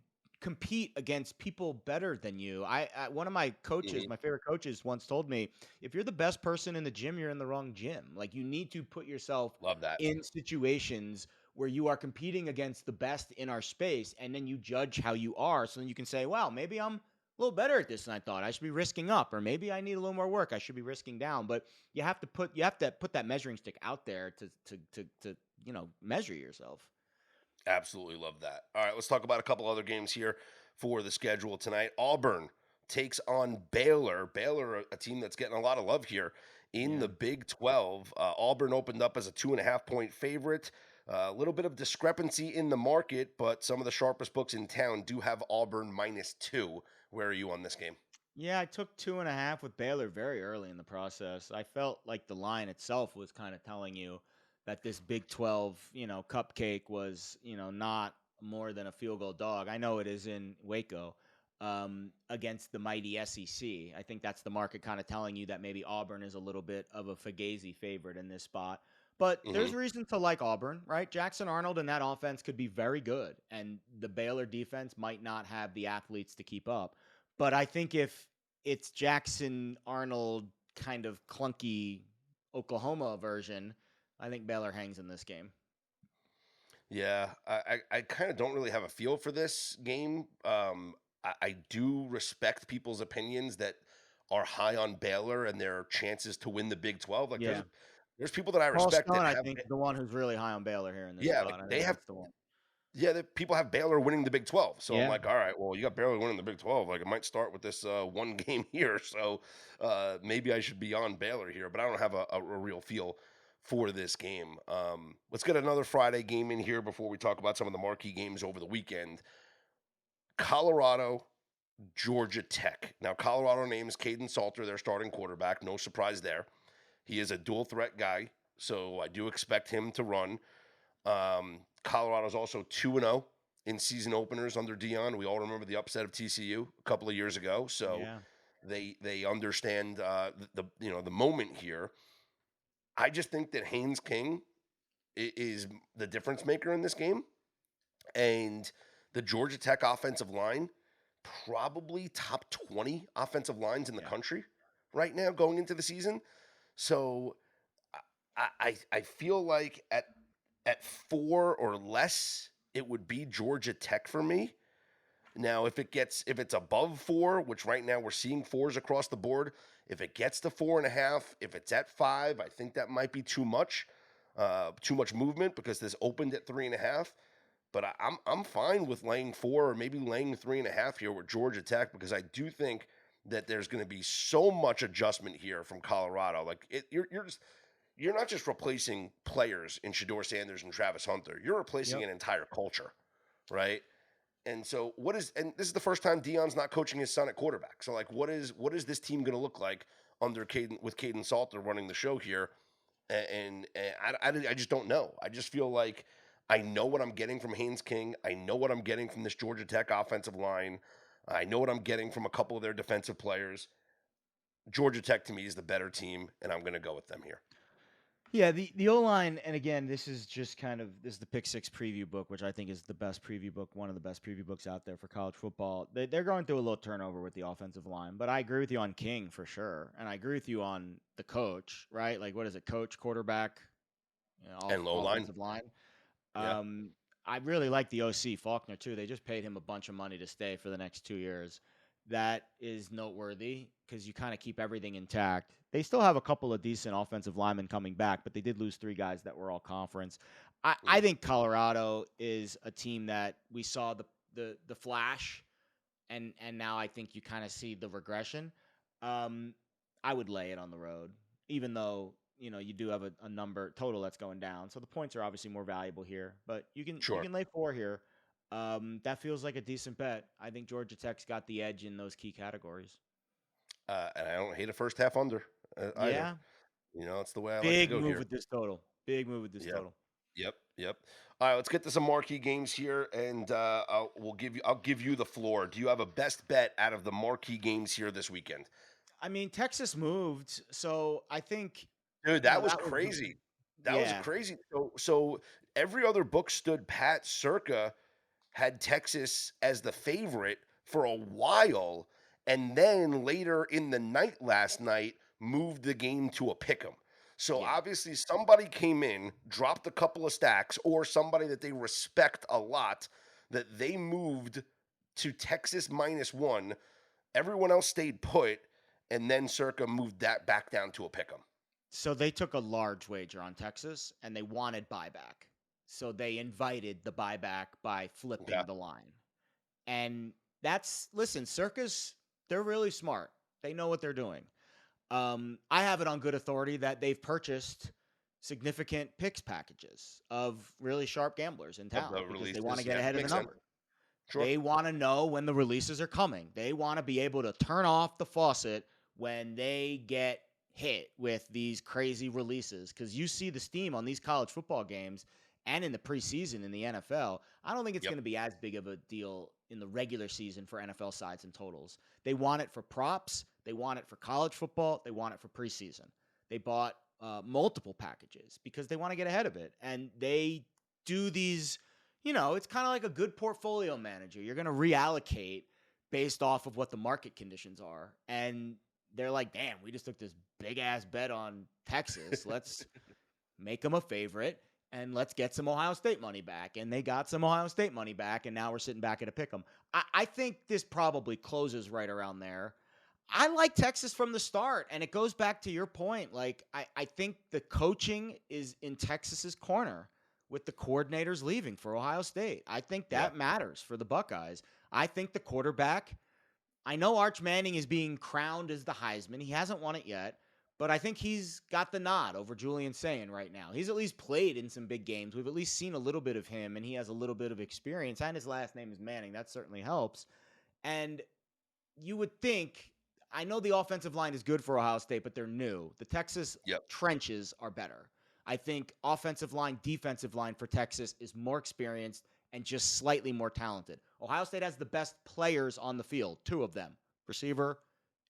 compete against people better than you. One of my coaches, Mhm. my favorite coaches, once told me, if you're the best person in the gym, you're in the wrong gym. Like you need to put yourself Love that. in situations where you are competing against the best in our space, and then you judge how you are, so then you can say, "Wow, maybe I'm a little better at this than I thought. I should be risking up, or maybe I need a little more work. I should be risking down." But you have to put that measuring stick out there to measure yourself. Absolutely love that. All right, let's talk about a couple other games here for the schedule tonight. Auburn takes on Baylor. Baylor, a team that's getting a lot of love here in Yeah. the Big 12. Auburn opened up as a 2.5 point favorite. A little bit of discrepancy in the market, but some of the sharpest books in town do have Auburn -2. Where are you on this game? Yeah, I took 2.5 with Baylor very early in the process. I felt like the line itself was kind of telling you that this Big 12, cupcake was, not more than a field goal dog. I know it is in Waco against the mighty SEC. I think that's the market kind of telling you that maybe Auburn is a little bit of a Fugazi favorite in this spot. But Hmm. there's reason to like Auburn, right? Jackson Arnold and that offense could be very good, and the Baylor defense might not have the athletes to keep up. But I think if it's Jackson Arnold kind of clunky Oklahoma version, I think Baylor hangs in this game. Yeah, I kind of don't really have a feel for this game. I do respect people's opinions that are high on Baylor and their chances to win the Big 12. Like Yeah. there's people that I Paul respect Stone, that I have think, the one who's really high on Baylor here in this yeah, like spot. I they think have that's the one. yeah, people have Baylor winning the Big 12. So I'm Yeah. like, all right, well, you got Baylor winning the Big 12. Like it might start with this one game here. So maybe I should be on Baylor here, but I don't have a real feel for this game. Let's get another Friday game in here before we talk about some of the marquee games over the weekend. Colorado, Georgia Tech. Now, Colorado names Caden Salter their starting quarterback. No surprise there. He is a dual threat guy, so I do expect him to run. Colorado's also 2-0 in season openers under Dion. We all remember the upset of TCU a couple of years ago, so Yeah. they understand the moment here. I just think that Haynes King is the difference maker in this game, and the Georgia Tech offensive line probably top 20 offensive lines in the Yeah. country right now going into the season. So I feel like at 4 or less, it would be Georgia Tech for me. Now, if it's above 4, which right now we're seeing 4s across the board, if it gets to 4.5, if it's at 5, I think that might be too much movement because this opened at 3.5. But I'm fine with laying 4 or maybe laying 3.5 here with Georgia Tech because I do think that there's going to be so much adjustment here from Colorado. Like you're not just replacing players in Shador Sanders and Travis Hunter. You're replacing Yep. an entire culture, right? And so and this is the first time Dion's not coaching his son at quarterback. So like what is this team going to look like under Caden Salter running the show here? And I just don't know. I just feel like I know what I'm getting from Haynes King. I know what I'm getting from this Georgia Tech offensive line. I know what I'm getting from a couple of their defensive players. Georgia Tech to me is the better team, and I'm going to go with them here. Yeah, the O line, and again, this is the Pick Six preview book, which I think is the best preview book, one of the best preview books out there for college football. They're going through a little turnover with the offensive line, but I agree with you on King for sure, and I agree with you on the coach, right? Like, what is it, coach, quarterback, And low line, offensive line. yeah, Um, I really like the OC Faulkner too. They just paid him a bunch of money to stay for the next 2 years. That is noteworthy because you kind of keep everything intact. They still have a couple of decent offensive linemen coming back, but they did lose 3 guys that were all conference. I mm, think Colorado is a team that we saw the flash, and now I think you kind of see the regression. Um, I would lay it on the road, even though you do have a number total that's going down. So the points are obviously more valuable here, but you sure. can lay 4 here. That feels like a decent bet. I think Georgia Tech's got the edge in those key categories. And I don't hate a first half under either. Yeah, It's the way I like to big go move here. with this total. Big move with this Yep. total. Yep. All right, let's get to some marquee games here, and I'll give you the floor. Do you have a best bet out of the marquee games here this weekend, I mean, Texas moved, so I think dude? That was that was crazy. That was yeah. crazy. So every other book stood pat. Circa had Texas as the favorite for a while, and then later in the night last night moved the game to a pick 'em. So Yeah. obviously somebody came in, dropped a couple of stacks, or somebody that they respect a lot that they moved to Texas -1. Everyone else stayed put, and then Circa moved that back down to a pick 'em. So they took a large wager on Texas and they wanted buyback. So they invited the buyback by Okay. flipping the line. And listen, Circus, they're really smart. They know what they're doing. I have it on good authority that they've purchased significant picks packages of really sharp gamblers in Of town the because they want to releases, get yeah, ahead of the makes sense. number. Sure. They want to know when the releases are coming. They want to be able to turn off the faucet when they get hit with these crazy releases because you see the steam on these college football games and in the preseason in the NFL. I don't think it's Yep. going to be as big of a deal in the regular season for NFL sides and totals. They want it for props. They want it for college football. They want it for preseason. They bought multiple packages because they want to get ahead of it. And they do these, it's kind of like a good portfolio manager. You're going to reallocate based off of what the market conditions are. And they're like, damn, we just took this big ass bet on Texas. Let's make them a favorite and let's get some Ohio State money back. And they got some Ohio State money back. And now we're sitting back at a pick 'em. I think this probably closes right around there. I like Texas from the start. And it goes back to your point. Like, I think the coaching is in Texas's corner with the coordinators leaving for Ohio State. I think Yeah. that matters for the Buckeyes. I think the quarterback, I know Arch Manning is being crowned as the Heisman. He hasn't won it yet, but I think he's got the nod over Julian Sayin right now. He's at least played in some big games. We've at least seen a little bit of him, and he has a little bit of experience, and his last name is Manning. That certainly helps. And you would think, I know the offensive line is good for Ohio State, but they're new. The Texas Yep. trenches are better. I think offensive line, defensive line for Texas is more experienced and just slightly more talented. Ohio State has the best players on the field, two of them, receiver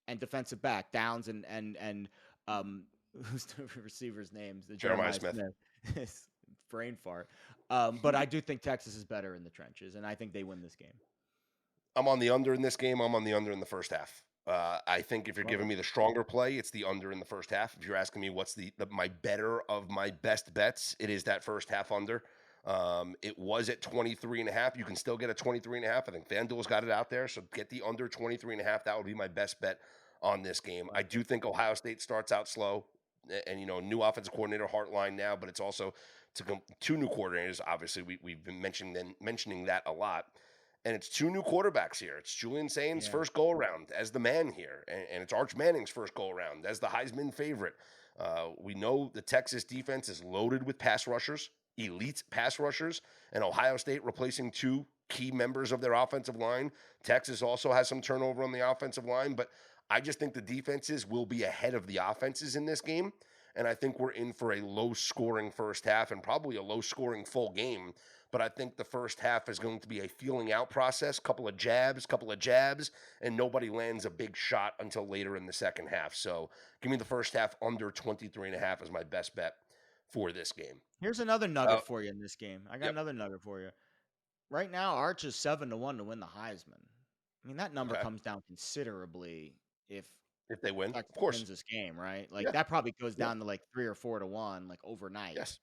and defensive back, Downs and um who's the receiver's names? The Jeremiah Jeremiah Smith. Smith. Brain fart. But I do think Texas is better in the trenches, and I think they win this game. I'm on the under in this game. I'm on the under in the first half. I think if you're Love giving it. me the stronger play, it's the under in the first half. If you're asking me what's my better of my best bets, it is that first half under. It was at 23 and a half. You can still get a 23 and a half. I think FanDuel's got it out there. So get the under 23 and a half. That would be my best bet on this game. I Love do it. think Ohio State starts out slow and new offensive coordinator Hartline now, but it's also two new coordinators. Obviously, we've been mentioning that a lot. And it's two new quarterbacks here. It's Julian Sain's Yeah. first go around as the man here, and it's Arch Manning's first go around as the Heisman favorite. We know the Texas defense is loaded with pass rushers, elite pass rushers, and Ohio State replacing two key members of their offensive line. Texas also has some turnover on the offensive line, but I just think the defenses will be ahead of the offenses in this game. And I think we're in for a low scoring first half and probably a low scoring full game. But I think the first half is going to be a feeling out process, couple of jabs, and nobody lands a big shot until later in the second half. So give me the first half under 23 and a half as my best bet for this game. Here's another Uh, nugget for you in this game. I got yep. another nugget for you. Right now, Arch is 7-1 to win the Heisman. I mean, that number Okay. comes down considerably if If they win, of Texas course. wins this game, right? Like Yeah. that probably goes Yeah. down to like 3 or 4 to 1, like overnight. Yes.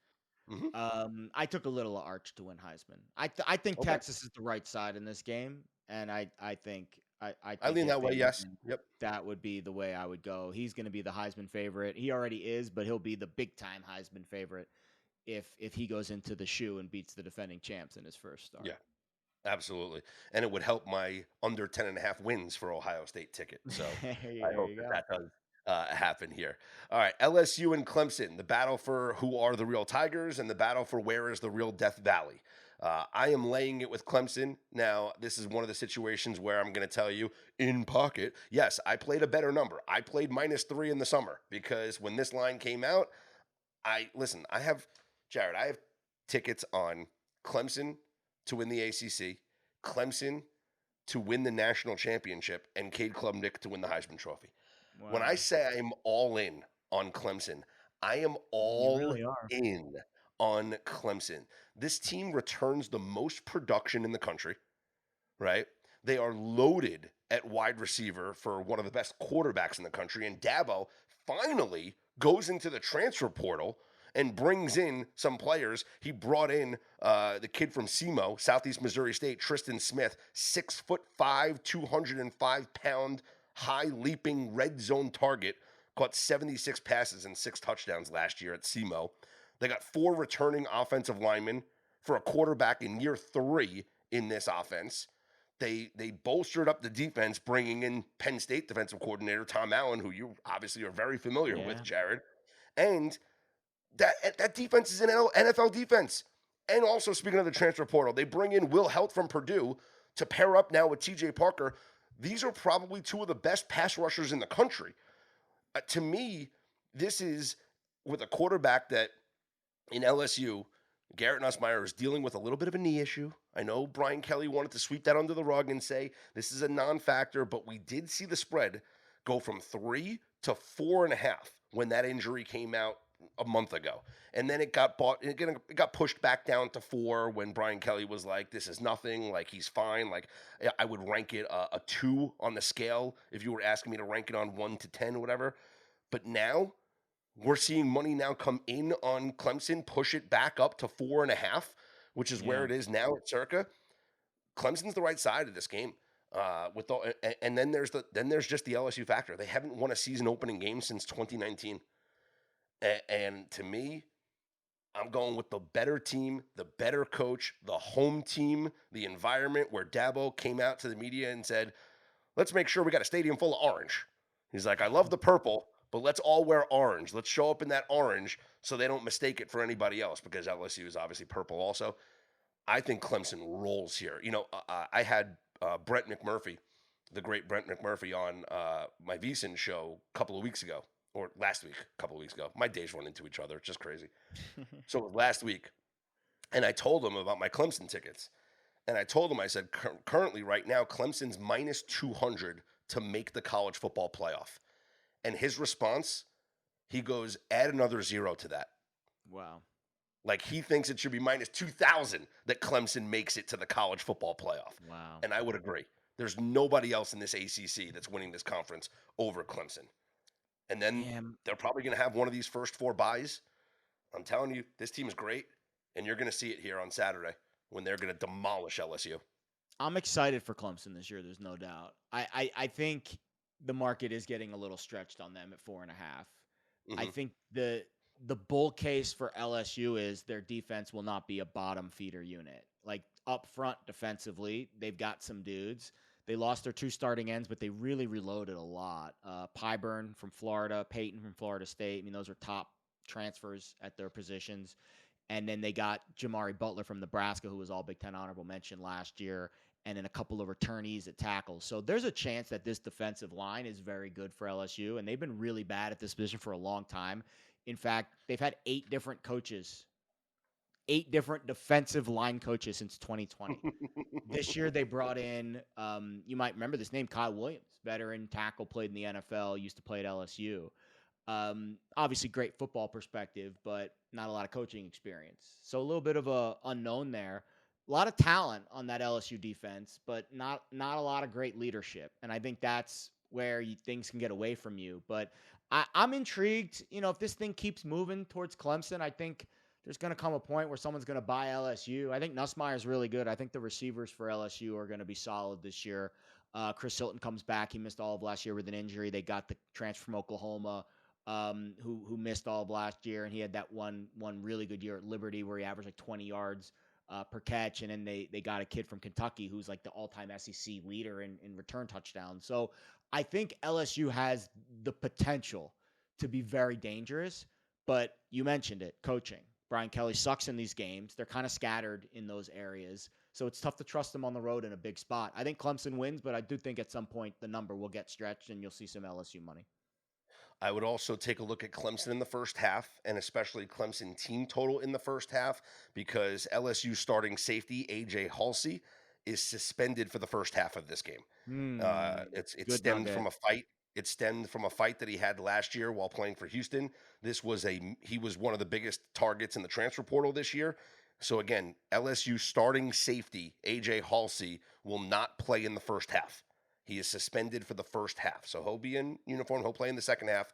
Hmm. I took a little of Arch to win Heisman. I think Okay. Texas is the right side in this game, and I think I I think lean if that way. they Yes. win, Yep. that would be the way I would go. He's going to be the Heisman favorite. He already is, but he'll be the big time Heisman favorite if he goes into the shoe and beats the defending champs in his first start. Yeah. Absolutely. And it would help my under 10 and a half wins for Ohio State ticket. So I There hope you that go. that does happen here. All right. LSU and Clemson, the battle for who are the real Tigers and the battle for where is the real Death Valley. I am laying it with Clemson. Now, this is one of the situations where I'm going to tell you in pocket, yes, I played a better number. I played -3 in the summer because when this line came out, I have, Jared, I have tickets on Clemson to win the ACC, Clemson to win the national championship, and Cade Klubnik to win the Heisman Trophy. When I Wow. say I'm all in on Clemson, I am You all really are. in on Clemson. This team returns the most production in the country, right? They are loaded at wide receiver for one of the best quarterbacks in the country. And Dabo finally goes into the transfer portal and brings in some players. He brought in the kid from SEMO, Southeast Missouri State, Tristan Smith, 6'5", 205-pound, high leaping red zone target, caught 76 passes and 6 touchdowns last year at SEMO. They got 4 returning offensive linemen for a quarterback in year 3 in this offense. They bolstered up the defense, bringing in Penn State defensive coordinator Tom Allen, who you obviously are very familiar with, Yeah. Jared. And That defense is an NFL defense. And also, speaking of the transfer portal, they bring in Will Helt from Purdue to pair up now with TJ Parker. These are probably two of the best pass rushers in the country. To me, this is with a quarterback that in LSU, Garrett Nussmeier is dealing with a little bit of a knee issue. I know Brian Kelly wanted to sweep that under the rug and say this is a non-factor, but we did see the spread go from 3 to 4.5 when that injury came out a month ago. And then it got pushed back down to 4 when Brian Kelly was like, this is nothing, like he's fine. Like I would rank it a 2 on the scale if you were asking me to rank it on 1 to 10 or whatever. But now we're seeing money now come in on Clemson, push it back up to 4.5, which is where Yeah. it is now at circa. Clemson's the right side of this game. And then there's just the LSU factor. They haven't won a season opening game since 2019. And to me, I'm going with the better team, the better coach, the home team, the environment where Dabo came out to the media and said, let's make sure we got a stadium full of orange. He's like, I love the purple, but let's all wear orange. Let's show up in that orange so they don't mistake it for anybody else because LSU is obviously purple also. I think Clemson rolls here. I had Brent McMurphy, the great Brent McMurphy, on my VSiN show a couple of weeks ago, or last week, a couple of weeks ago. My days run into each other. It's just crazy. So it was last week, and I told him about my Clemson tickets. And I told him, I said, currently right now, Clemson's minus 200 to make the college football playoff. And his response, he goes, add another 0 to that. Wow. Like he thinks it should be minus 2,000 that Clemson makes it to the college football playoff. Wow. And I would agree. There's nobody else in this ACC that's winning this conference over Clemson. And then they're probably going to have one of these first 4 buys. I'm telling you, this team is great. And you're going to see it here on Saturday when they're going to demolish LSU. I'm excited for Clemson this year. There's no doubt. I think the market is getting a little stretched on them at 4.5. I think the bull case for LSU is their defense will not be a bottom feeder unit. Like up front defensively, they've got some dudes. They lost their 2 starting ends, but they really reloaded a lot. Pyburn from Florida, Peyton from Florida State. I mean, those are top transfers at their positions. And then they got Jamari Butler from Nebraska, who was all Big Ten honorable mention last year, and then a couple of returnees at tackles. So there's a chance that this defensive line is very good for LSU, and they've been really bad at this position for a long time. In fact, they've had 8 different coaches, 8 different defensive line coaches since 2020. This year they brought in, you might remember this name, Kyle Williams, veteran tackle, played in the NFL, used to play at LSU. Obviously great football perspective, but not a lot of coaching experience. So a little bit of a unknown there. A lot of talent on that LSU defense, but not a lot of great leadership. And I think that's where things can get away from you. But I'm intrigued. If this thing keeps moving towards Clemson, I think there's going to come a point where someone's going to buy LSU. I think Nussmeier is really good. I think the receivers for LSU are going to be solid this year. Chris Hilton comes back. He missed all of last year with an injury. They got the transfer from Oklahoma. Who missed all of last year, and he had that one really good year at Liberty where he averaged like 20 yards per catch, and then they got a kid from Kentucky who's like the all-time SEC leader in return touchdowns. So I think LSU has the potential to be very dangerous, but you mentioned it, coaching. Brian Kelly sucks in these games. They're kind of scattered in those areas, so it's tough to trust them on the road in a big spot. I think Clemson wins, but I do think at some point the number will get stretched, and you'll see some LSU money. I would also take a look at Clemson in the first half, and especially Clemson team total in the first half, because LSU starting safety A.J. Halsey is suspended for the first half of this game. It stemmed from a fight. It stemmed from a fight that he had last year while playing for Houston. He was one of the biggest targets in the transfer portal this year. So again, LSU starting safety A.J. Halsey will not play in the first half. He is suspended for the first half. So he'll be in uniform. He'll play in the second half.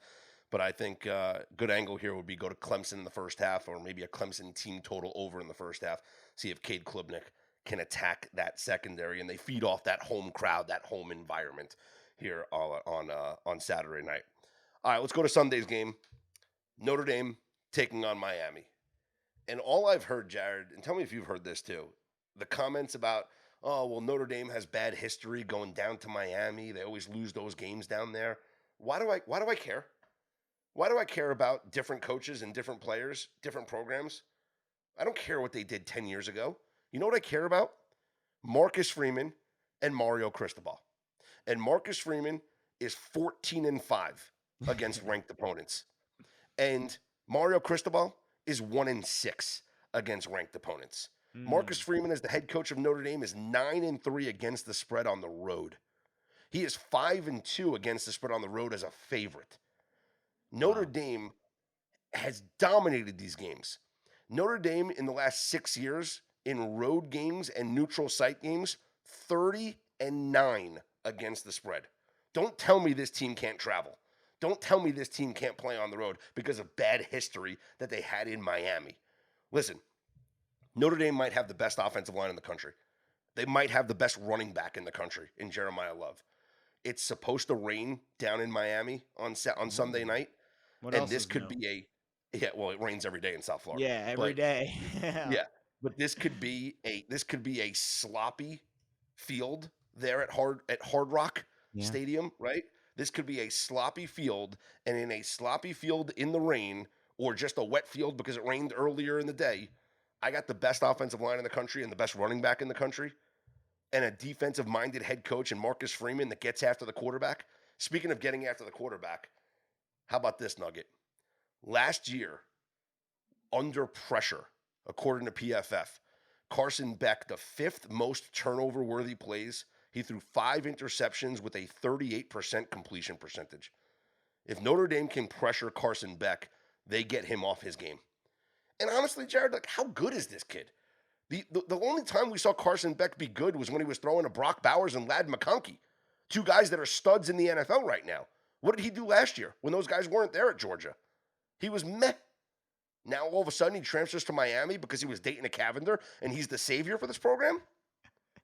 But I think good angle here would be go to Clemson in the first half, or maybe a Clemson team total over in the first half. See if Cade Klubnik can attack that secondary, and they feed off that home crowd, that home environment here on Saturday night. All right, let's go to Sunday's game. Notre Dame taking on Miami. And all I've heard, Jared, and tell me if you've heard this too, the comments about, oh, well, Notre Dame has bad history going down to Miami. They always lose those games down there. Why do I care? Why do I care about different coaches and different players, different programs? I don't care what they did 10 years ago. You know what I care about? Marcus Freeman and Mario Cristobal. And Marcus Freeman is 14-5 against ranked opponents. And Mario Cristobal is 1-6 against ranked opponents. Marcus Hmm. Freeman, as the head coach of Notre Dame, is 9-3 against the spread on the road. He is 5-2 against the spread on the road as a favorite. Notre Wow. Dame has dominated these games. Notre Dame in the last 6 years in road games and neutral site games, 30-9 against the spread. Don't tell me this team can't travel. Don't tell me this team can't play on the road because of bad history that they had in Miami. Listen, Notre Dame might have the best offensive line in the country. They might have the best running back in the country in Jeremiah Love. It's supposed to rain down in Miami on Sunday Ooh. night, What and else this is could new? be well, it rains every day in South Florida, Yeah, every but day. Yeah. yeah, but this could be a sloppy field there at Hard Rock Yeah. Stadium, right? This could be a sloppy field, and in a sloppy field in the rain, or just a wet field because it rained earlier in the day. I got the best offensive line in the country and the best running back in the country, and a defensive minded head coach and Marcus Freeman that gets after the quarterback. Speaking of getting after the quarterback, how about this nugget? Last year, under pressure, according to PFF, Carson Beck, the fifth most turnover worthy plays, he threw 5 interceptions with a 38% completion percentage. If Notre Dame can pressure Carson Beck, they get him off his game. And honestly, Jared, like, how good is this kid? The only time we saw Carson Beck be good was when he was throwing to Brock Bowers and Lad McConkey, two guys that are studs in the NFL right now. What did he do last year when those guys weren't there at Georgia? He was meh. Now all of a sudden he transfers to Miami because he was dating a Cavender and he's the savior for this program?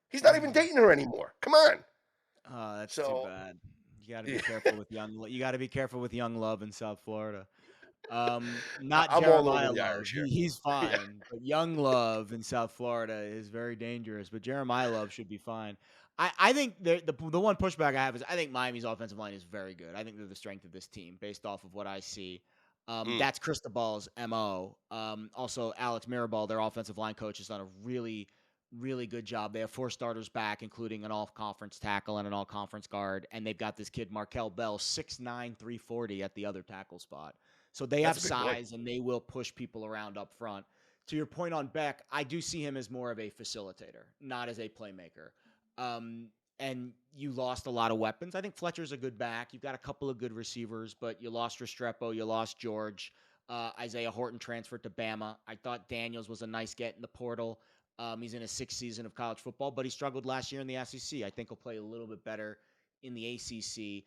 He's not even dating her anymore. Come on. Oh, that's too So bad. You got to be yeah, careful with you got to be careful with young love in South Florida. Not I'm all over Jeremiah the Love. Irish here. He's Yeah. fine, but young love in South Florida is very dangerous. But Jeremiah Love should be fine. I think the one pushback I have is I think Miami's offensive line is very good. I think they're the strength of this team based off of what I see. Mm, That's Cristobal's MO. Also, Alex Mirabal, their offensive line coach, has done a really good job. They have 4 starters back, including an all-conference tackle and an all-conference guard, and they've got this kid Markel Bell, 6'9", 340 at the other tackle spot. So they that's have a big boy. size and they will push people around up front. To your point on Beck, I do see him as more of a facilitator, not as a playmaker. Um, and you lost a lot of weapons. I think Fletcher's a good back. You've got a couple of good receivers, but you lost Restrepo, you lost George. Isaiah Horton transferred to Bama. I thought Daniels was a nice get in the portal. He's in his 6th season of college football, but he struggled last year in the SEC. I think he'll play a little bit better in the ACC.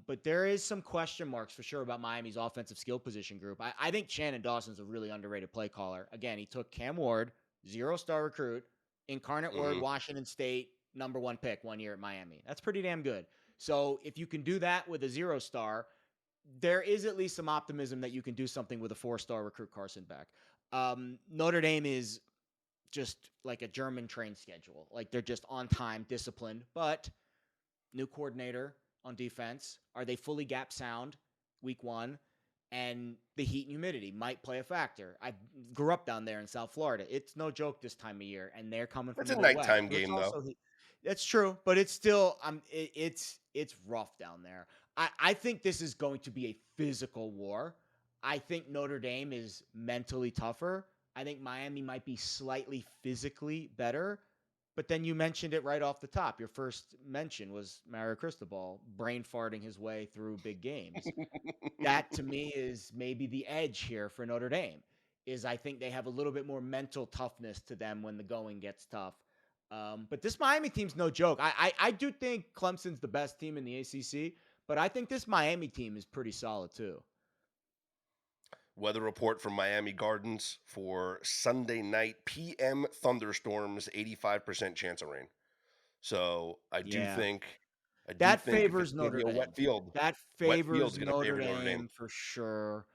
But there is some question marks for sure about Miami's offensive skill position group. I think Shannon Dawson's a really underrated play caller. Again, he took Cam Ward, 0-star recruit, Incarnate Word, Hmm. Washington State, #1 pick 1 year at Miami. That's pretty damn good. So if you can do that with a 0-star, there is at least some optimism that you can do something with a 4-star recruit, Carson Beck. Notre Dame is just like a German train schedule. Like they're just on time, disciplined, but new coordinator on defense. Are they fully gap sound week 1? And the heat and humidity might play a factor. I grew up down there in South Florida. It's no joke this time of year, and they're coming from It's the a Midwest. nighttime So it's game though. also that's true, but it's still it's rough down there. I think this is going to be a physical war. I think Notre Dame is mentally tougher. I think Miami might be slightly physically better. But then you mentioned it right off the top. Your first mention was Mario Cristobal brain farting his way through big games. That to me is maybe the edge here for Notre Dame. Is I think they have a little bit more mental toughness to them when the going gets tough. But this Miami team's no joke. I do think Clemson's the best team in the ACC, but I think this Miami team is pretty solid too. Weather report from Miami Gardens for Sunday night PM thunderstorms, 85% chance of rain. So Yeah. I do That think if it's favors going to be Notre a wet Dame. field, That wet field's favors going to Notre favor Notre Dame. Dame for sure.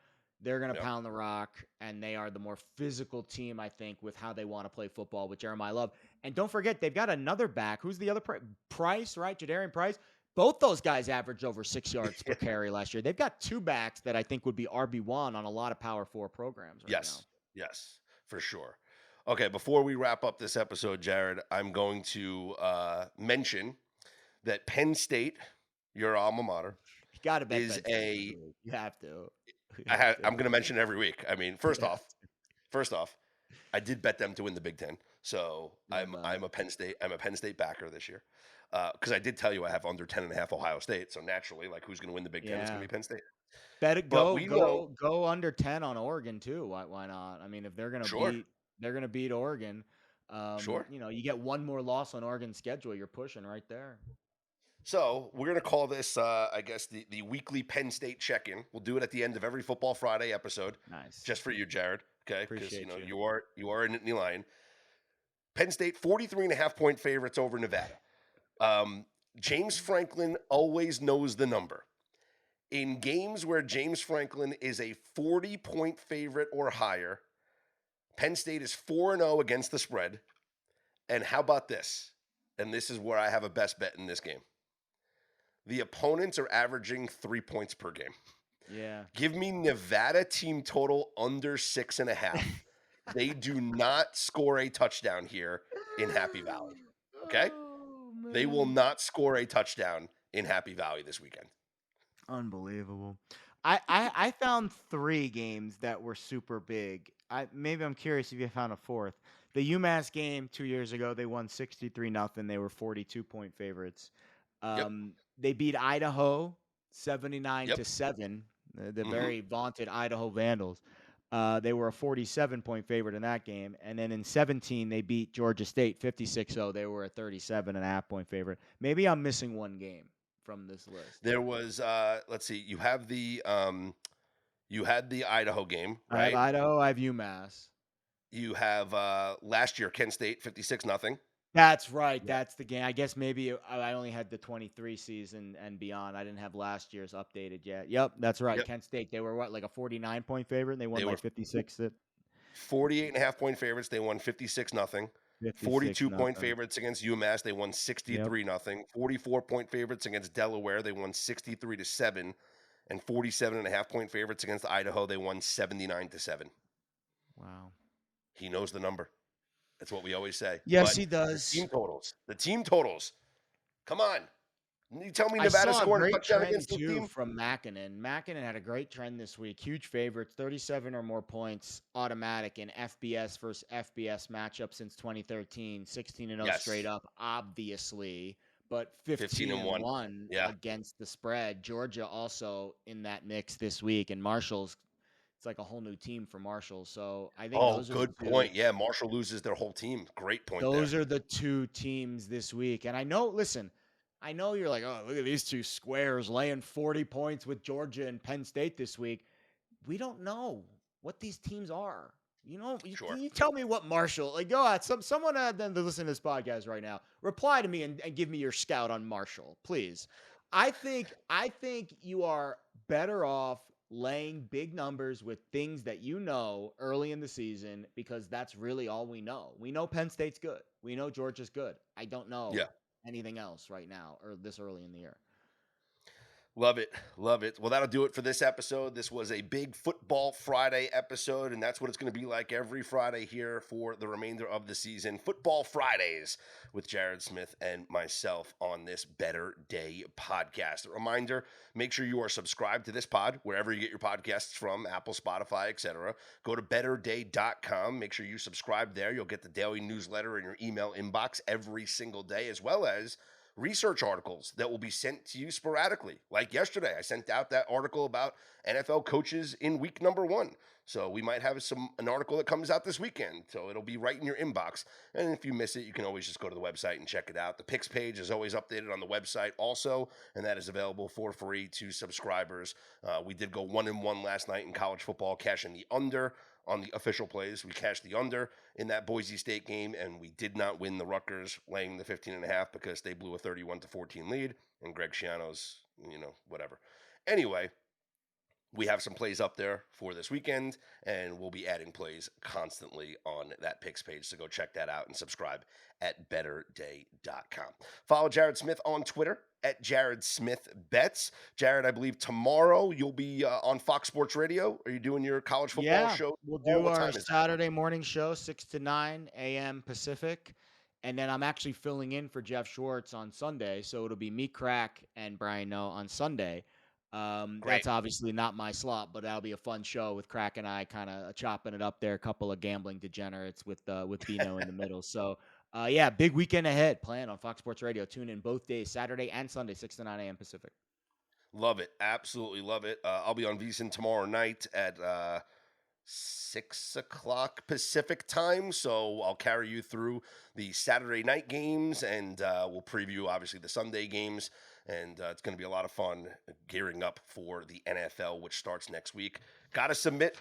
They're going to Yep. pound the rock, and they are the more physical team, I think, with how they want to play football with Jeremiah Love. And don't forget, they've got another back. Who's the other Price, right? Jadarian Price. Both those guys averaged over 6 yards per carry last year. They've got two backs that I think would be RB1 on a lot of Power 4 programs right now. Yes, for sure. Okay, before we wrap up this episode, Jared, I'm going to mention that Penn State, your alma mater, You got to bet is Penn State this a. week. You have to. You have to. I'm going to mention it every week. I mean, You first have off, first off, I did bet them to win the Big Ten, so Not bad. I'm a Penn State backer this year because I did tell you I have under 10.5 Ohio State, so naturally, like who's going to win the Big Ten? It's going Yeah. to be Penn State. Bet it. But Go we know, go go under 10 on Oregon too. Why not? I mean, if sure, they're gonna beat Oregon. sure. You get one more loss on Oregon's schedule. You're pushing right there. So we're going to call this, I guess, the weekly Penn State check-in. We'll do it at the end of every Football Friday episode, Nice. just for you, Jared. Okay, because Appreciate you. you are a Nittany Lion. Penn State 43.5-point favorites over Nevada. James Franklin always knows the number. In games where James Franklin is a 40-point favorite or higher, Penn State is 4-0 against the spread. And how about this? And this is where I have a best bet in this game. The opponents are averaging 3 points per game. Yeah. Give me Nevada team total under 6.5. They do not score a touchdown here in Happy Valley. Okay? Oh, They will man. not score a touchdown in Happy Valley this weekend. Unbelievable. I found 3 games that were super big. Maybe I'm curious if you found a fourth. The UMass game 2 years ago, they won 63-0. They were 42-point favorites. Yep. They beat Idaho Yep. 79-7. The Mhm. very vaunted Idaho Vandals. They were a 47-point favorite in that game. And then in 17, they beat Georgia State 56-0. They were a 37.5-point favorite. Maybe I'm missing one game from this list. There was let's see, you had the Idaho game, I have right? Idaho. I have UMass. You have last year Kent State 56-0. That's right. Yeah. That's the game. I guess maybe I only had the 23 season and beyond. I didn't have last year's updated yet. Yep, that's right. Yep. Kent State. They were what, like a 49-point favorite, and they won They like were 56. 48.5-point favorites. They won 56-0. 42-point favorites against UMass. They won 63-0. 44-point favorites against Delaware. They won 63-7. And 47.5-point favorites against Idaho. They won 79-7. Wow. He knows the number. That's what we always say. Yes, But he does. The team totals. Come on. You tell me I Nevada saw a scoring a great touchdown trend against this too team? from Mackinnon. Mackinnon had a great trend this week. Huge favorites, 37 or more points, automatic in FBS versus FBS matchup since 2013. 16-0 Yes. straight up, obviously, but 15-1. 15-1 Yeah. against the spread. Georgia also in that mix this week, and Marshall's. It's like a whole new team for Marshall. So I think those are good the two. point. Yeah, Marshall loses their whole team. Great point Those there. are the 2 teams this week. And I know, listen, I know you're like, oh, look at these 2 squares laying 40 points with Georgia and Penn State this week. We don't know what these teams are. Sure. You tell me what Marshall, like, go out. Someone then to listen to this podcast right now, reply to me and give me your scout on Marshall, please. I think you are better off laying big numbers with things that you know early in the season because that's really all we know. We know Penn State's good. We know Georgia's good. I don't know anything else right now or this early in the year. Love it. Love it. Well, that'll do it for this episode. This was a big Football Friday episode, and that's what it's going to be like every Friday here for the remainder of the season. Football Fridays with Jared Smith and myself on this Better Day podcast. A reminder, make sure you are subscribed to this pod wherever you get your podcasts from, Apple, Spotify, etc. Go to betterday.com. Make sure you subscribe there. You'll get the daily newsletter in your email inbox every single day, as well as research articles that will be sent to you sporadically. Like yesterday, I sent out that article about NFL coaches in week number 1. So we might have an article that comes out this weekend. So it'll be right in your inbox. And if you miss it, you can always just go to the website and check it out. The picks page is always updated on the website also, and that is available for free to subscribers. We did go 1-1 last night in college football, cashing the under on the official plays. We cashed the under in that Boise State game, and we did not win the Rutgers laying the 15.5 because they blew a 31-14 lead, and Greg Schiano's, whatever. Anyway, we have some plays up there for this weekend, and we'll be adding plays constantly on that picks page. So go check that out and subscribe at betterday.com. Follow Jared Smith on Twitter at Jared Smith Bets. Jared, I believe tomorrow you'll be on Fox Sports Radio. Are you doing your college football Yeah, show? we'll Oh, do what our time is that? Saturday morning show, 6 to 9 a.m. Pacific. And then I'm actually filling in for Jeff Schwartz on Sunday. So it'll be me, Crack, and Brian No on Sunday. Great. That's obviously not my slot, but that'll be a fun show with Crack and I kind of chopping it up there. A couple of gambling degenerates with Bino in the middle. So, yeah, big weekend ahead planned on Fox Sports Radio. Tune in both days, Saturday and Sunday, 6 to 9 a.m. Pacific. Love it. Absolutely love it. I'll be on VSiN tomorrow night at 6 o'clock Pacific time. So I'll carry you through the Saturday night games, and we'll preview, obviously, the Sunday games. And it's going to be a lot of fun gearing up for the NFL, which starts next week. Got to submit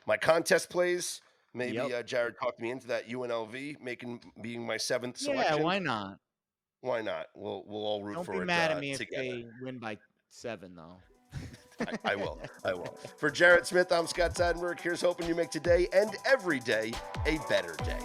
my contest plays. Maybe Yep. Jared talked me into that UNLV being my 7th Yeah, selection. why not? Why not? We'll all root Don't for be it mad at me if together. they win by 7, though. I will. I will. For Jared Smith, I'm Scott Seidenberg. Here's hoping you make today and every day a better day.